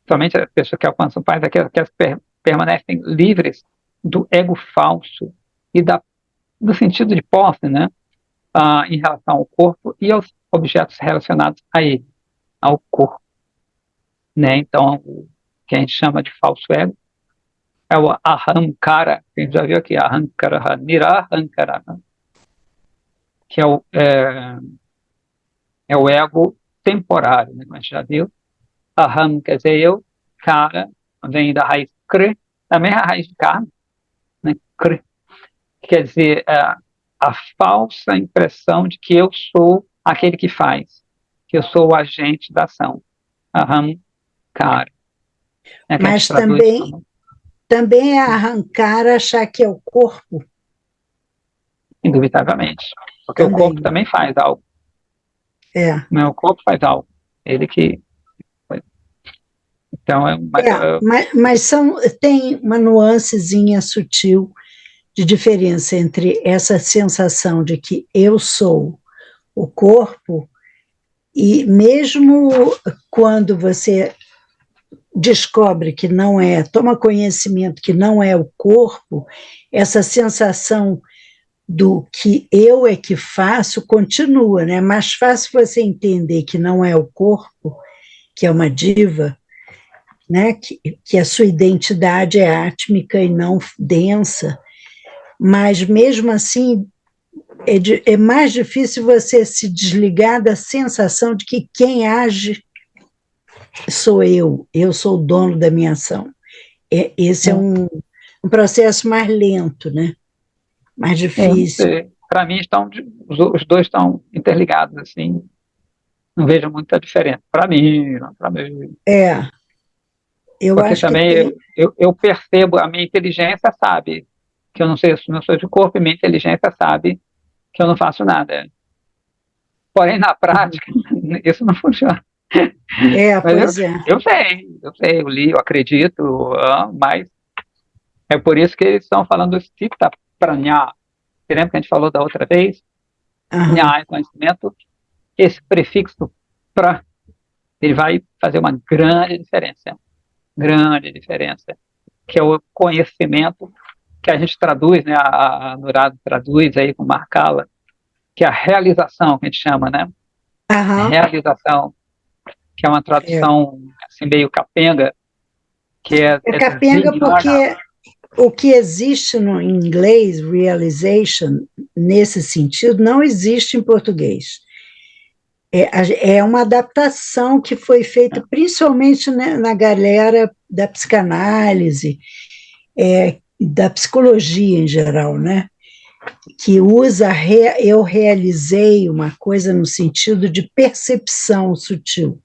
somente as pessoas que alcançam paz, aquelas que permanecem livres do ego falso e do sentido de posse, né, em relação ao corpo e aos objetos relacionados a ele, ao corpo. Né? Então, o que a gente chama de falso ego é o ahankara, a gente já viu aqui, ahankara, nirahankara, né? Que é o ego temporário, né? Como a gente já viu. Aham quer dizer eu, kara vem da raiz kre, também é a raiz de karma, né? Kre, quer dizer a falsa impressão de que eu sou aquele que faz, que eu sou o agente da ação. Aham, kara. Mas também é arrancar, achar que é o corpo. Indubitavelmente. Porque também. O corpo também faz algo. É. Não, o corpo faz algo. Ele que Então, tem uma nuancezinha sutil de diferença entre essa sensação de que eu sou o corpo, e mesmo quando você descobre que não é, toma conhecimento que não é o corpo, essa sensação do que eu é que faço continua, né? É mais fácil você entender que não é o corpo, que é uma diva, né? Que a sua identidade é átmica e não densa, mas mesmo assim é mais difícil você se desligar da sensação de que quem age sou eu sou o dono da minha ação. Esse é um processo mais lento, né? Mais difícil. Para mim, os dois estão interligados, assim, não vejo muita diferença. Para mim. Eu porque acho também que eu percebo, a minha inteligência sabe que eu não sou de corpo, e minha inteligência sabe que eu não faço nada. Porém, na prática, isso não funciona. Mas eu sei, eu li, eu acredito, mas é por isso que eles estão falando Citta Prajna. Você lembra que a gente falou da outra vez? Nha é conhecimento. Esse prefixo pra, ele vai fazer uma grande diferença, que é o conhecimento que a gente traduz, né? A Nurado traduz aí com Marcala, que é a realização, que a gente chama, né? Realização, que é uma tradução assim, meio capenga, que é capenga porque o que existe no inglês, realization, nesse sentido, não existe em português. É uma adaptação que foi feita principalmente, né, na galera da psicanálise, da psicologia em geral, né? Que usa eu realizei uma coisa no sentido de percepção sutil.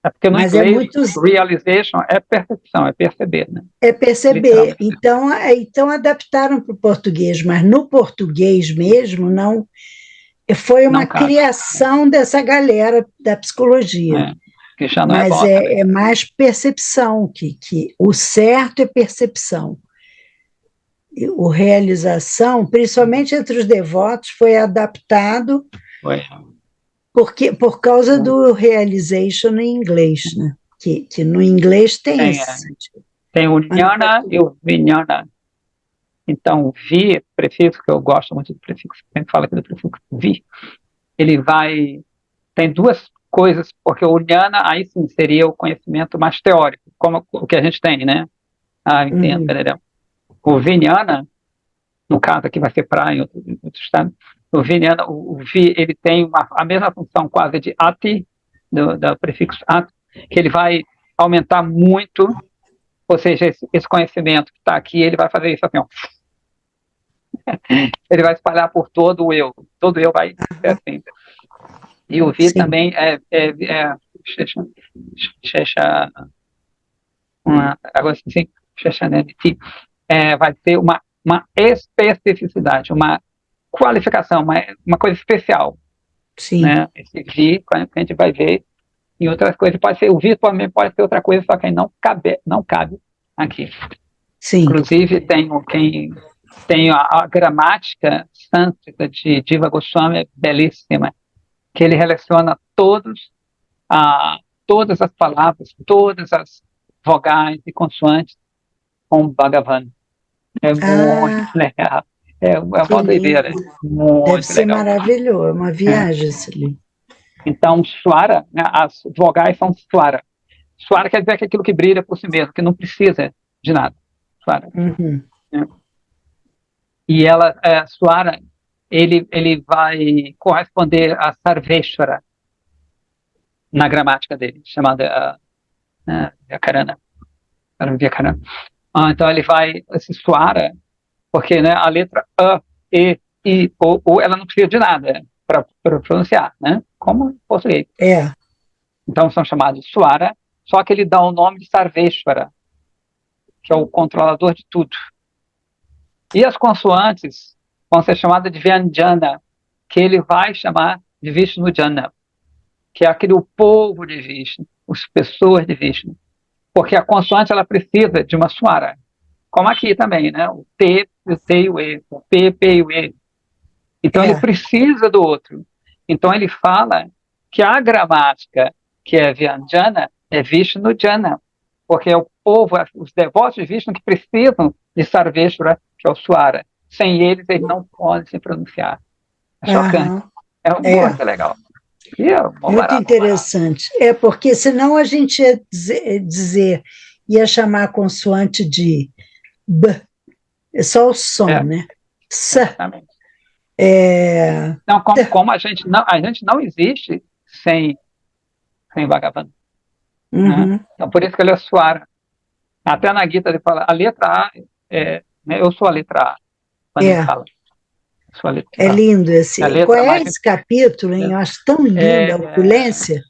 Porque no inglês, realization é percepção, é perceber, né? É perceber. Então adaptaram para o português, mas no português mesmo não. Foi uma criação dessa galera da psicologia. Que já não mas é mais percepção, que o certo é percepção. O realização, principalmente entre os devotos, foi adaptado por causa do realization em inglês, né? Que no inglês tem esse sentido. Tem o jnana e o vijnana. Então, o vi, prefixo, que eu gosto muito do prefixo, sempre falo aqui do prefixo vi, ele tem duas coisas, porque o jnana, aí sim, seria o conhecimento mais teórico, como o que a gente tem, né? Entendo, entendeu? O vijnana, no caso aqui vai ser praia em outro estado, o vijnana, o vi, ele tem a mesma função quase de ati, do prefixo ati, que ele vai aumentar muito, ou seja, esse conhecimento que está aqui, ele vai fazer isso assim, ó. Ele vai espalhar por todo o eu vai ser assim. E o vi também vai ter uma especificidade, uma qualificação, uma coisa especial. Sim. Né? Esse vi, quando a gente vai ver em outras coisas, o vi também pode ser outra coisa, só que não cabe aqui. Sim. Inclusive, tem a gramática sânscrita de Jiva Goswami, belíssima, que ele relaciona todas as palavras, todas as vogais e consoantes com Bhagavan. É muito legal. É uma doideira. Deve ser legal. Maravilhoso, é uma viagem esse livro. Então, Swara, né, as vogais são Swara. Swara quer dizer que é aquilo que brilha por si mesmo, que não precisa de nada. Swara. E Swara, ele vai corresponder a Sarveshwara na gramática dele, chamada Vyakarana. Então ele vai, esse Swara, porque, né, a letra A, E, I, O, ela não precisa de nada para pronunciar, né? Como em português. Então são chamados de Swara, só que ele dá o nome de Sarveshwara, que é o controlador de tudo. E as consoantes vão ser chamadas de Vyanjana, que ele vai chamar de Vishnujana, que é aquele o povo de Vishnu, as pessoas de Vishnu. Porque a consoante ela precisa de uma swara. Como aqui também, né? O T, o T e o E, o P, P e o E. Então ele precisa do outro. Então ele fala que a gramática que é Vyanjana é Vishnujana, porque é o povo, os devotos de Vishnu que precisam de Sarveshwara, que é o Swara. Sem eles não podem se pronunciar. É chocante. É muito legal. Muito interessante. É porque senão a gente ia ia chamar a consoante de B. É só o som, né? Exatamente. Então, como a gente não existe sem Bhagavan. Né? Então, por isso que ele é Swara. Até na Gita ele fala, a letra A, né, eu sou a letra A. Quando ele fala. É lindo esse. Qual é esse capítulo, hein? Eu acho tão lindo a opulência.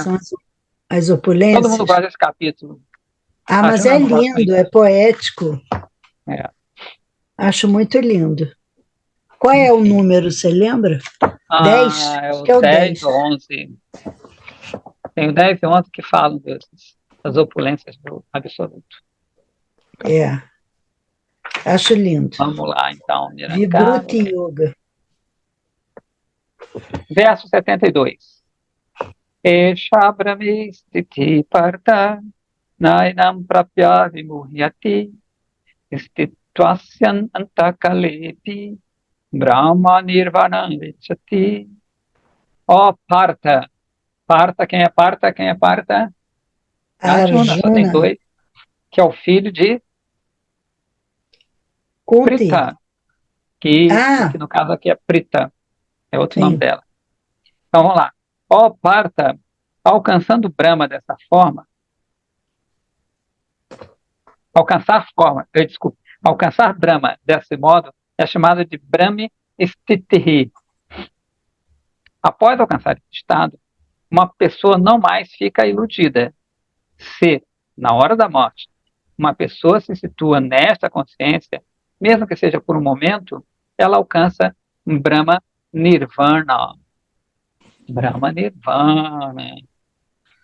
São as opulências. Todo mundo gosta desse capítulo. Mas é lindo, é poético. Acho muito lindo. Qual é o número, você lembra? 10? Acho que é o 10 ou 11. Tem o 10 e 11 que falam das opulências do absoluto. Acho lindo. Vamos lá, então. Vibhuti Yoga. Verso 72. Esha brahmi sthiti parta nainam prapya vimuhyati sthitvasyan antakalepi brahma nirvanam vichati. Parta. Parta, quem é Parta? Quem é Parta? Arjuna, só tem 2, que é o filho de Prita, que no caso aqui é Prita, é outro nome dela. Então vamos lá. Parta, alcançando Brahma dessa forma, alcançar Brahma desse modo é chamado de Brahmi Stitihi. Após alcançar esse estado, uma pessoa não mais fica iludida. Se, na hora da morte, uma pessoa se situa nesta consciência, mesmo que seja por um momento, ela alcança um Brahma Nirvana. Brahma Nirvana.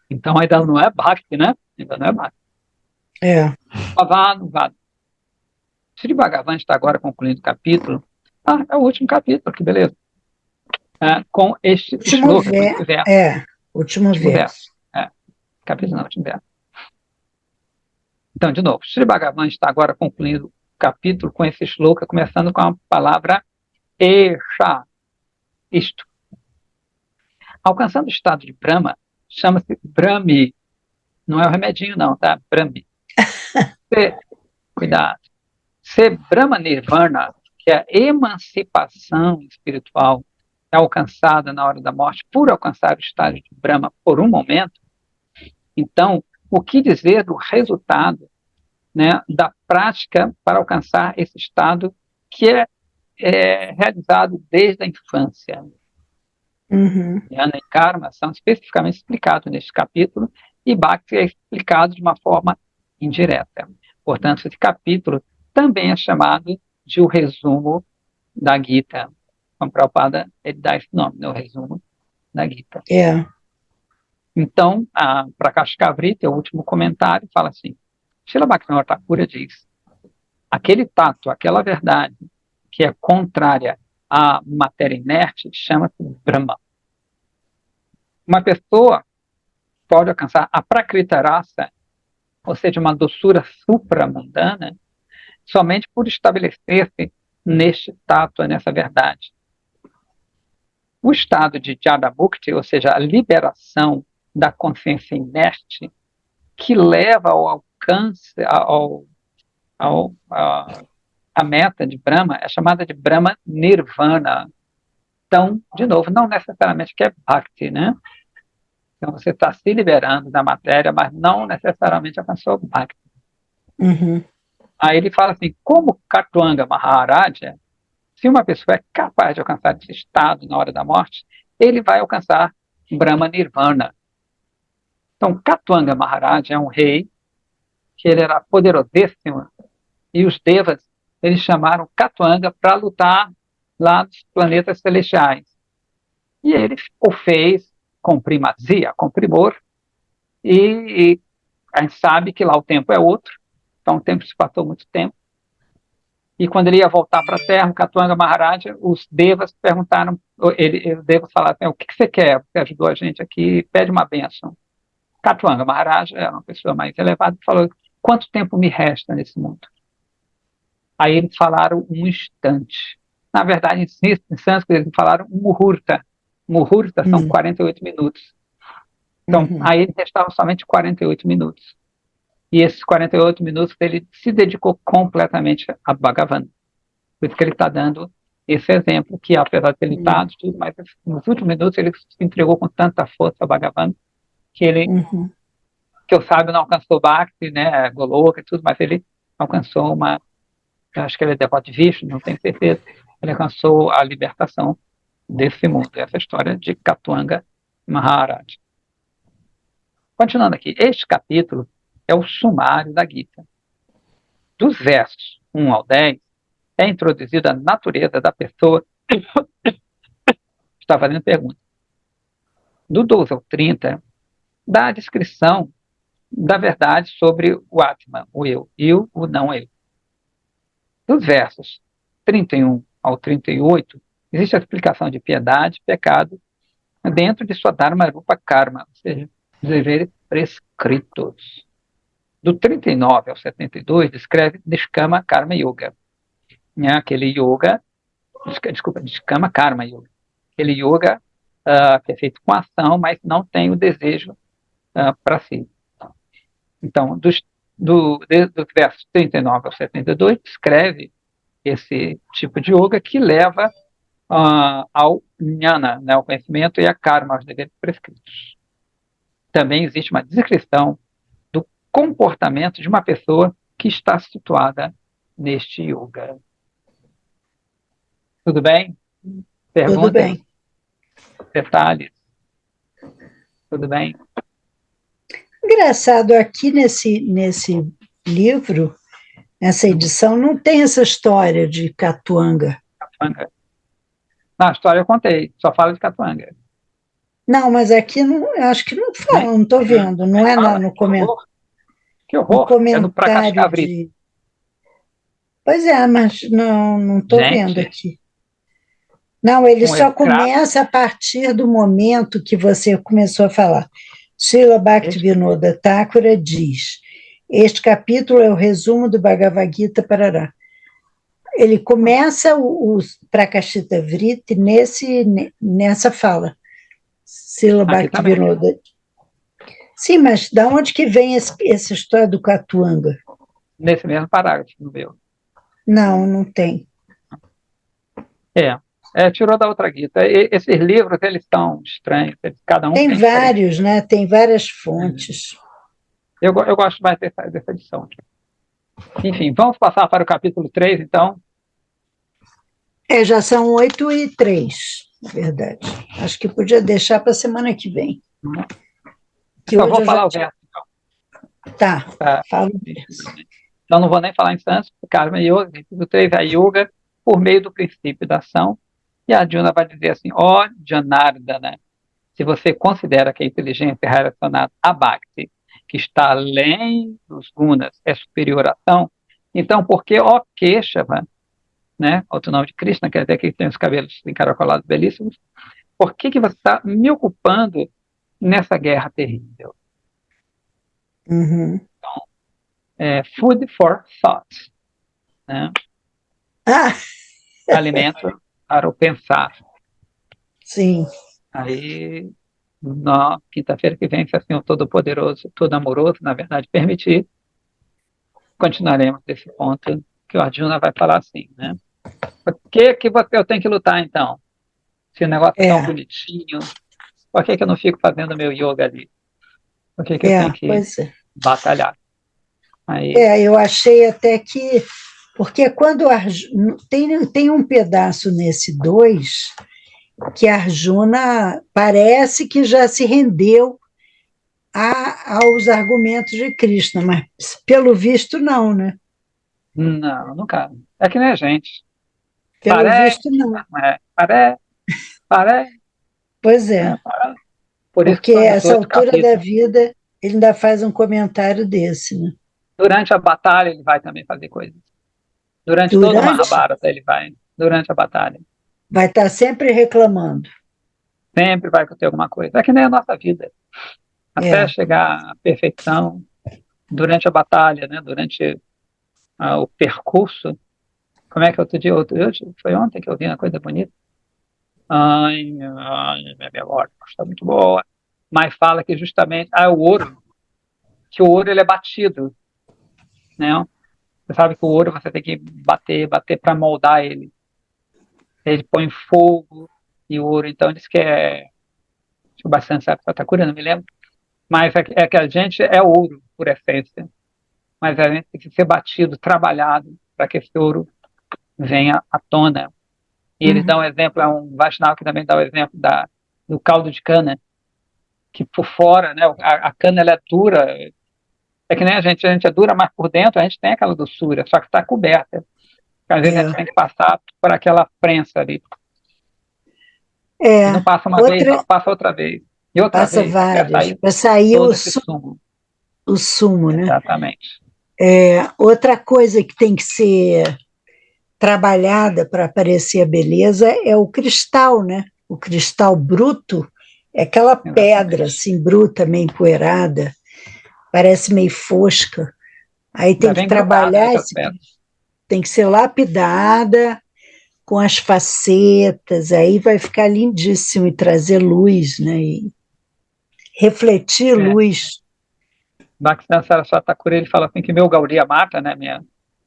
Então ainda não é Bhakti, né? Ainda não é Bhakti. Vado. Sri Bhagavan está agora concluindo o capítulo. É o último capítulo, que beleza. Com este último verso. Último verso. Capítulo não, último verso. Então, de novo, Sri Bhagavan está agora concluindo o capítulo com esse shloka, começando com a palavra Esha, isto. Alcançando o estado de Brahma, chama-se Brahmi. Não é o remedinho, não, tá? Brahmi. Cuidado. Se Brahma Nirvana, que é a emancipação espiritual, é alcançada na hora da morte por alcançar o estado de Brahma por um momento, então, o que dizer do resultado, né, da prática para alcançar esse estado que é realizado desde a infância? Jnana e Karma são especificamente explicados neste capítulo e Bhakti é explicado de uma forma indireta. Portanto, esse capítulo também é chamado de o resumo da Gita. Como Prabhupada, ele dá esse nome, né, o resumo da Gita. Então, Prakash Kavrita, o último comentário, fala assim: Srila Bhaktivinoda Thakura diz, aquele tato, aquela verdade que é contrária à matéria inerte, chama-se Brahma. Uma pessoa pode alcançar a Prakrita Rasa, ou seja, uma doçura supramundana, somente por estabelecer-se neste tato, nessa verdade. O estado de Jada Mukti, ou seja, a liberação da consciência inerte, que leva ao alcance, a meta de Brahma, é chamada de Brahma Nirvana. Então, de novo, não necessariamente que é Bhakti, né? Então, você está se liberando da matéria, mas não necessariamente alcançou Bhakti. Aí ele fala assim, como Katwanga Maharaja, se uma pessoa é capaz de alcançar esse estado na hora da morte, ele vai alcançar Brahma Nirvana. Então, Katwanga Maharaja é um rei, que ele era poderosíssimo, e os devas, eles chamaram Katwanga para lutar lá nos planetas celestiais. E ele o fez com primazia, com primor, e a gente sabe que lá o tempo é outro, então o tempo se passou muito tempo. E quando ele ia voltar para a Terra, o Katuanga Maharaja, os devas perguntaram, os devas falaram assim, o que você quer? Você ajudou a gente aqui, pede uma bênção. Katuanga Maharaja era uma pessoa mais elevada e falou, quanto tempo me resta nesse mundo? Aí eles falaram um instante. Na verdade, em sânscrito, eles falaram muhurta. Muhurta são 48 minutos. Então, aí ele restava somente 48 minutos. E esses 48 minutos ele se dedicou completamente a Bhagavan. Por isso que ele está dando esse exemplo, que apesar de ter lutado tudo, mas nos últimos minutos ele se entregou com tanta força a Bhagavan, que ele, que eu saiba, não alcançou Bhakti, né, Goloka e tudo, mas ele alcançou eu acho que ele é devoto de Vishnu, não tenho certeza, ele alcançou a libertação desse mundo. Essa história de Katuanga Maharaj. Continuando aqui, este capítulo é o sumário da Gita. Dos versos 1 ao 10, é introduzida a natureza da pessoa que está fazendo pergunta. Do 12 ao 30, dá a descrição da verdade sobre o Atman, o eu, e o não eu. Dos versos 31 ao 38, existe a explicação de piedade, pecado, dentro de sua Dharma Rupa Karma, ou seja, os deveres prescritos. Do 39 ao 72, descreve Nishkama Karma Yoga. Aquele yoga, Nishkama Karma Yoga. Aquele yoga que é feito com ação, mas não tem o desejo para si. Então, dos versos 39 ao 72, descreve esse tipo de yoga que leva ao jnana, né, ao conhecimento, e a karma, aos deveres prescritos. Também existe uma descrição do comportamento de uma pessoa que está situada neste yoga. Tudo bem? Perguntas? Tudo bem. Detalhes? Tudo bem? Engraçado, aqui nesse livro, nessa edição, não tem essa história de Katuanga. Não, a história eu contei, só fala de Katuanga. Não, mas aqui não, acho que não fala, não estou vendo, não é no comentário. Que horror, comentário é no Prakashikavrita. Pois é, mas não estou vendo aqui. Não, ele só começa a partir do momento que você começou a falar. Srila Bhaktivinoda Thakura diz, este capítulo é o resumo do Bhagavad Gita Parará. Ele começa o Prakashikavrita nessa fala. Srila Bhaktivinoda. Sim, mas de onde que vem essa história do Katuanga? Nesse mesmo parágrafo, no meu. Não tem. Tirou da outra Gita. Esses livros, eles são estranhos, cada um tem vários, né? Tem várias fontes. Eu gosto mais dessa edição aqui. Enfim, vamos passar para o capítulo 3, então. Já são 8:03, na verdade. Acho que podia deixar para a semana que vem. Então, vou falar o verso, então. Tá. Fala o verso. Então, não vou nem falar em sânscrito, Karma Yoga, capítulo 3, a Yoga, por meio do princípio da ação. E a Arjuna vai dizer assim, Janardana, se você considera que a inteligência relacionada a Bhakti, que está além dos gunas, é superior à ação, então por que, Keshava, né, outro nome de Krishna, quer dizer que ele tem os cabelos encaracolados belíssimos, por que você está me ocupando nessa guerra terrível? Então, food for thought, né? Alimento para o pensar. Sim. Aí, na quinta-feira que vem, se assim o Todo-Poderoso, Todo-Amoroso, na verdade, permitir, continuaremos desse ponto que o Arjuna vai falar assim, né? Por que eu tenho que lutar, então? Se o negócio é tão bonitinho, por que eu não fico fazendo meu yoga ali? Por que eu tenho que batalhar? Aí... eu achei até que... Porque quando tem um pedaço nesse 2 que Arjuna parece que já se rendeu aos argumentos de Krishna, mas pelo visto não, né? Não, nunca. É que nem a gente. Pelo visto não. Paré. Pois é. Por isso porque essa altura da vida ele ainda faz um comentário desse, né? Durante a batalha, ele vai também fazer coisas. Durante todo o Mahabharata, ele vai. Durante a batalha. Vai estar sempre reclamando. Sempre vai ter alguma coisa. É que nem a nossa vida. Até chegar à perfeição, durante a batalha, né? Durante o percurso. Como é que foi ontem que eu vi uma coisa bonita? Ai, minha memória está muito boa. Mas fala que justamente o ouro, que o ouro ele é batido, né? Você sabe que o ouro você tem que bater para moldar ele. Ele põe fogo e o ouro, então diz que acho que bastante sabe Satakura, não me lembro, mas é que a gente é ouro por essência, mas a gente tem que ser batido, trabalhado para que esse ouro venha à tona. E ele dá um exemplo, é um Vaishnava que também dá o exemplo do caldo de cana, que por fora, né, a cana ela é dura, é que nem a gente é dura, mas por dentro a gente tem aquela doçura, só que está coberta. Às vezes a gente tem que passar por aquela prensa ali. E não passa uma vez, não, passa outra vez. E outra passa vez, várias, para sair o sumo. O sumo, né? Exatamente. Outra coisa que tem que ser trabalhada para aparecer a beleza é o cristal, né? O cristal bruto é aquela pedra assim, bruta, meio empoeirada, parece meio fosca. Aí tem que trabalhar, tem que ser lapidada com as facetas, aí vai ficar lindíssimo e trazer luz, né? E refletir luz. Bhaktisiddhanta Saraswati Thakur, ele fala assim que meu Gaudiya Mata, né,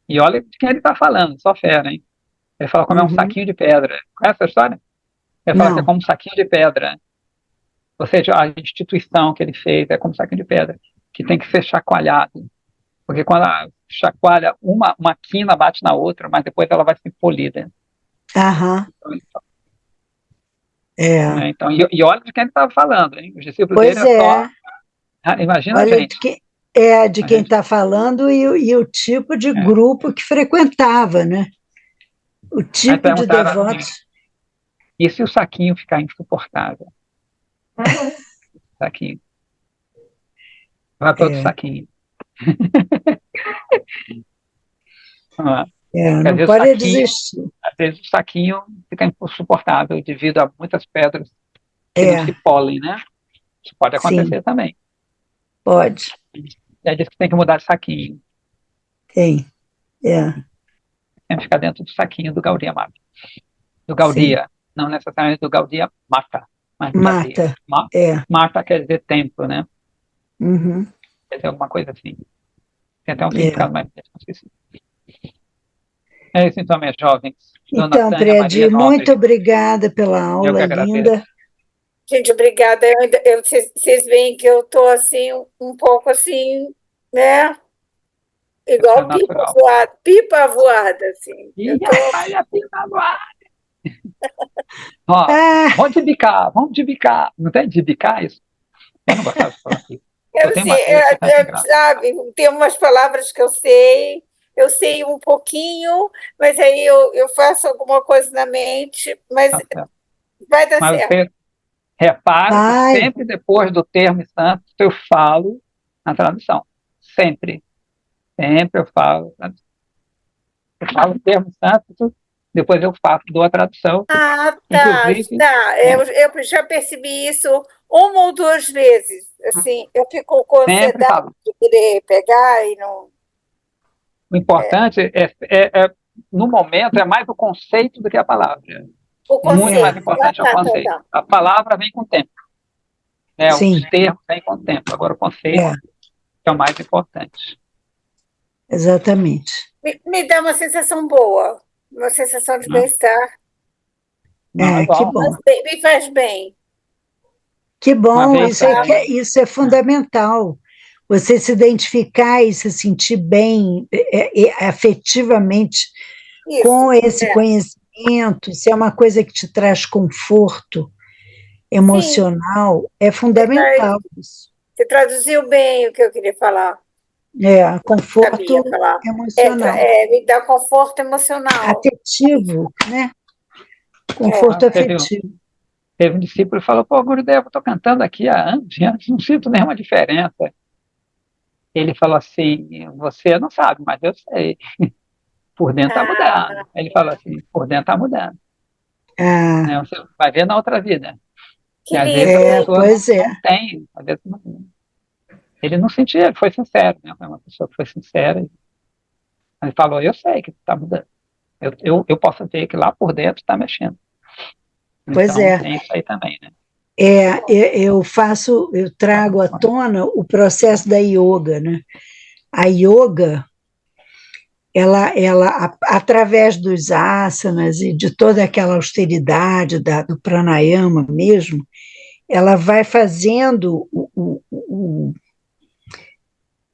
e olha de quem ele está falando, só fera, hein? Ele fala como é um saquinho de pedra. Conhece essa história? Ele fala que é como um saquinho de pedra. Ou seja, a instituição que ele fez é como um saquinho de pedra, que tem que ser chacoalhado. Porque quando ela chacoalha, uma quina bate na outra, mas depois ela vai ser polida. Então, e olha de quem ele estava falando, hein? Os discípulos dele é só... Imagina olha a gente. De quem está falando e o tipo de grupo que frequentava, né? O tipo de devotos. E se o saquinho ficar insuportável? Saquinho. Vai para outro saquinho. Não pode desistir. Às vezes o saquinho fica insuportável devido a muitas pedras que não se polem, né? Isso pode acontecer também. Pode. Já disse que tem que mudar de saquinho. Tem. Tem que ficar dentro do saquinho do Gaudiya Mata. Do Gaudiya. Não necessariamente do Gaudiya Mata. Mas Mata. Mata quer dizer templo, né? Uhum. Quer dizer alguma coisa assim. Tem até um significado mais específico. É isso então, minhas jovens. Então, Predi, muito obrigada pela aula linda. Gente, obrigada. Vocês veem que eu estou assim, um pouco assim, né? Igual pipa voada, assim. Olha, pipa voada. Vamos de bicar. Não tem de bicar isso? Eu não gostava de falar aqui. Sabe, tem umas palavras que eu sei um pouquinho, mas aí eu faço alguma coisa na mente, mas vai dar certo. Repara que sempre depois do termo santo eu falo na tradução. Sempre. Sempre eu falo. Eu falo o termo santo, depois eu dou a tradução. Tá. Eu já percebi isso uma ou duas vezes. Assim, eu fico com ansiedade de querer pegar e não... O importante no momento, é mais o conceito do que a palavra. Muito mais importante é o conceito. A palavra vem com o tempo. Os termos vêm com o tempo. Agora, o conceito é o mais importante. Exatamente. Me dá uma sensação boa, uma sensação de bem-estar. Que bom. Me faz bem. Que bom, isso é fundamental. Você se identificar e se sentir bem afetivamente com esse conhecimento, se é uma coisa que te traz conforto emocional, é fundamental isso. Você traduziu bem o que eu queria falar. Conforto emocional. Me dá conforto emocional. Afetivo, né? Conforto afetivo. Teve um discípulo que falou, Gurudev, eu estou cantando aqui há anos, não sinto nenhuma diferença. ele falou assim, você não sabe, mas eu sei. Por dentro está mudando. Ele falou assim, por dentro está mudando. Né? Você vai ver na outra vida. Que E às vezes a pessoa pois não tem. Às vezes não, ele não sentia, ele foi sincero. Né? Foi uma pessoa que foi sincera. Ele falou, eu sei que está mudando. Eu posso ver que lá por dentro está mexendo. Pois então, tem isso aí também, né? Eu trago à tona o processo da yoga, né? A yoga, ela através dos asanas e de toda aquela austeridade do pranayama mesmo, ela vai fazendo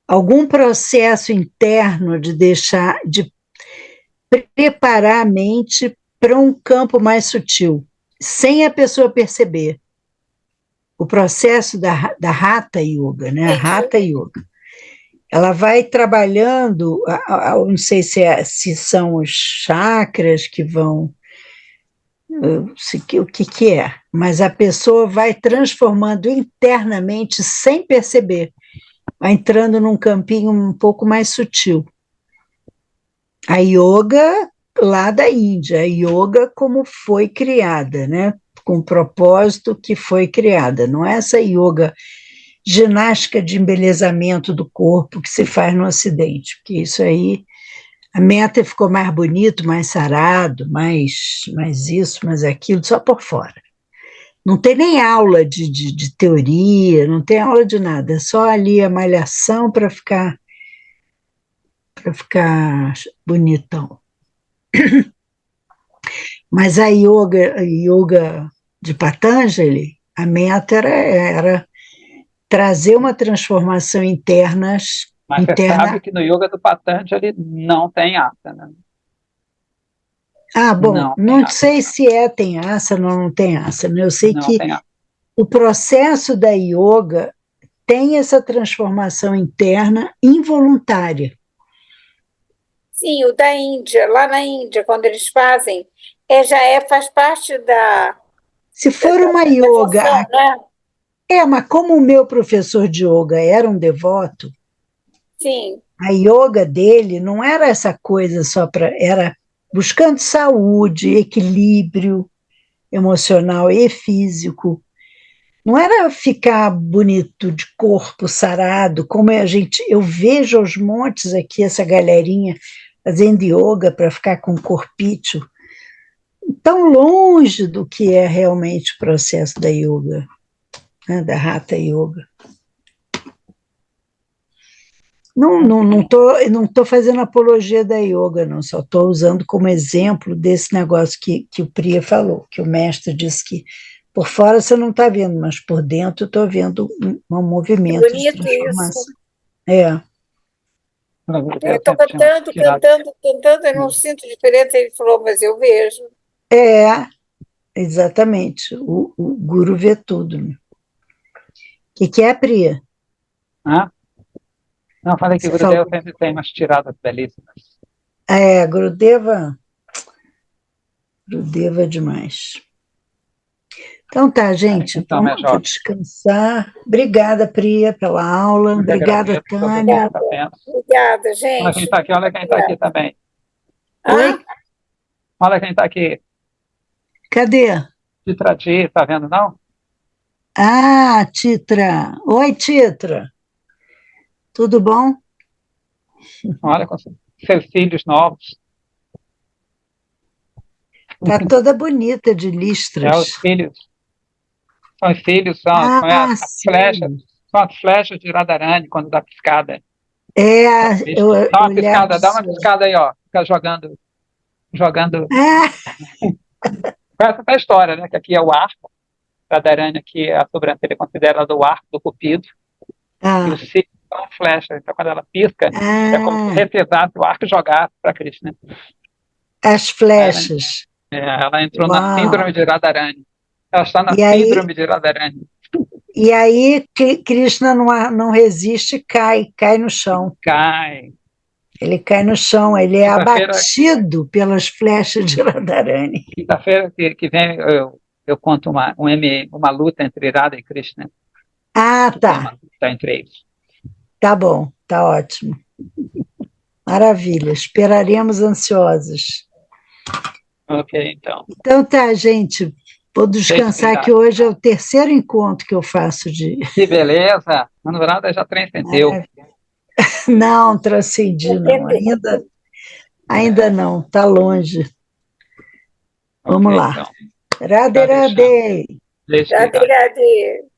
algum processo interno de preparar a mente para um campo mais sutil, sem a pessoa perceber. O processo da Hatha Yoga, né? A Hatha Yoga. Ela vai trabalhando, não sei se são os chakras que vão, o que é, mas a pessoa vai transformando internamente sem perceber, vai entrando num campinho um pouco mais sutil. A yoga lá da Índia, a yoga como foi criada, né? Com o propósito que foi criada, não é essa yoga ginástica de embelezamento do corpo que se faz no Ocidente, porque isso aí, a meta ficou mais bonito, mais sarado, mais isso, mais aquilo, só por fora. Não tem nem aula de teoria, não tem aula de nada, é só ali a malhação para ficar bonitão. Mas a yoga de Patanjali, a meta era trazer uma transformação interna. Mas você sabe que no yoga do Patanjali não tem asana. Bom, não sei se tem asana ou não tem asana. Eu sei que o processo da yoga tem essa transformação interna involuntária. Sim, o da Índia, lá na Índia, quando eles fazem, faz parte da... Se for uma yoga... devoção, né? Mas como o meu professor de yoga era um devoto, sim, a yoga dele não era essa coisa só era buscando saúde, equilíbrio emocional e físico. Não era ficar bonito de corpo, sarado, como eu vejo aos montes aqui essa galerinha fazendo yoga para ficar com corpício, tão longe do que é realmente o processo da yoga, né, da Hatha Yoga. Não tô fazendo apologia da yoga, não, só estou usando como exemplo desse negócio que o Priya falou, que o mestre disse que por fora você não está vendo, mas por dentro eu estou vendo um movimento de transformação. Isso. Eu estou cantando, eu não sinto diferença, ele falou, mas eu vejo. Exatamente, o guru vê tudo. O que é, Priya? Não, falei que o Gurudeva sempre tem umas tiradas belíssimas. Gurudeva é demais. Então tá, gente, vamos descansar. Obrigada, Priya, pela aula. Obrigada, Tânia. Obrigada, gente. Olha quem está aqui também. Oi? Olha quem está aqui. Cadê? Titra Ti, está vendo, não? Titra. Oi, Titra. Tudo bom? Olha, com seus filhos novos. Está toda bonita de listras. Os filhos. São os filhos, são as flechas de Radharani quando dá piscada. Dá uma piscada, dá uma piscada aí, ó. Fica jogando. Essa é a história, né? Que aqui é o arco. Radharani aqui, a sobrancelha é considerada o arco do cupido. E os cílios são flechas. Então, quando ela pisca, é como se repesasse o arco e jogasse para Krishna. As flechas. Ela entrou na síndrome de Radharani. Ela está na síndrome de Radharani. E aí, Krishna não resiste, cai no chão. Ele cai no chão, ele é abatido pelas flechas de Radharani. Quinta-feira que vem eu conto uma luta entre Radha e Krishna. Tá. Está entre eles. Tá bom. tá ótimo. Maravilha, esperaremos ansiosos. Ok, então. Então tá, gente, vou descansar que hoje é o terceiro encontro que eu faço de... Que beleza! A namorada já transcendeu. Não, transcendi não, ainda não, tá longe. Vamos lá. Então. Radhe, Radhe. Radhe, Radhe.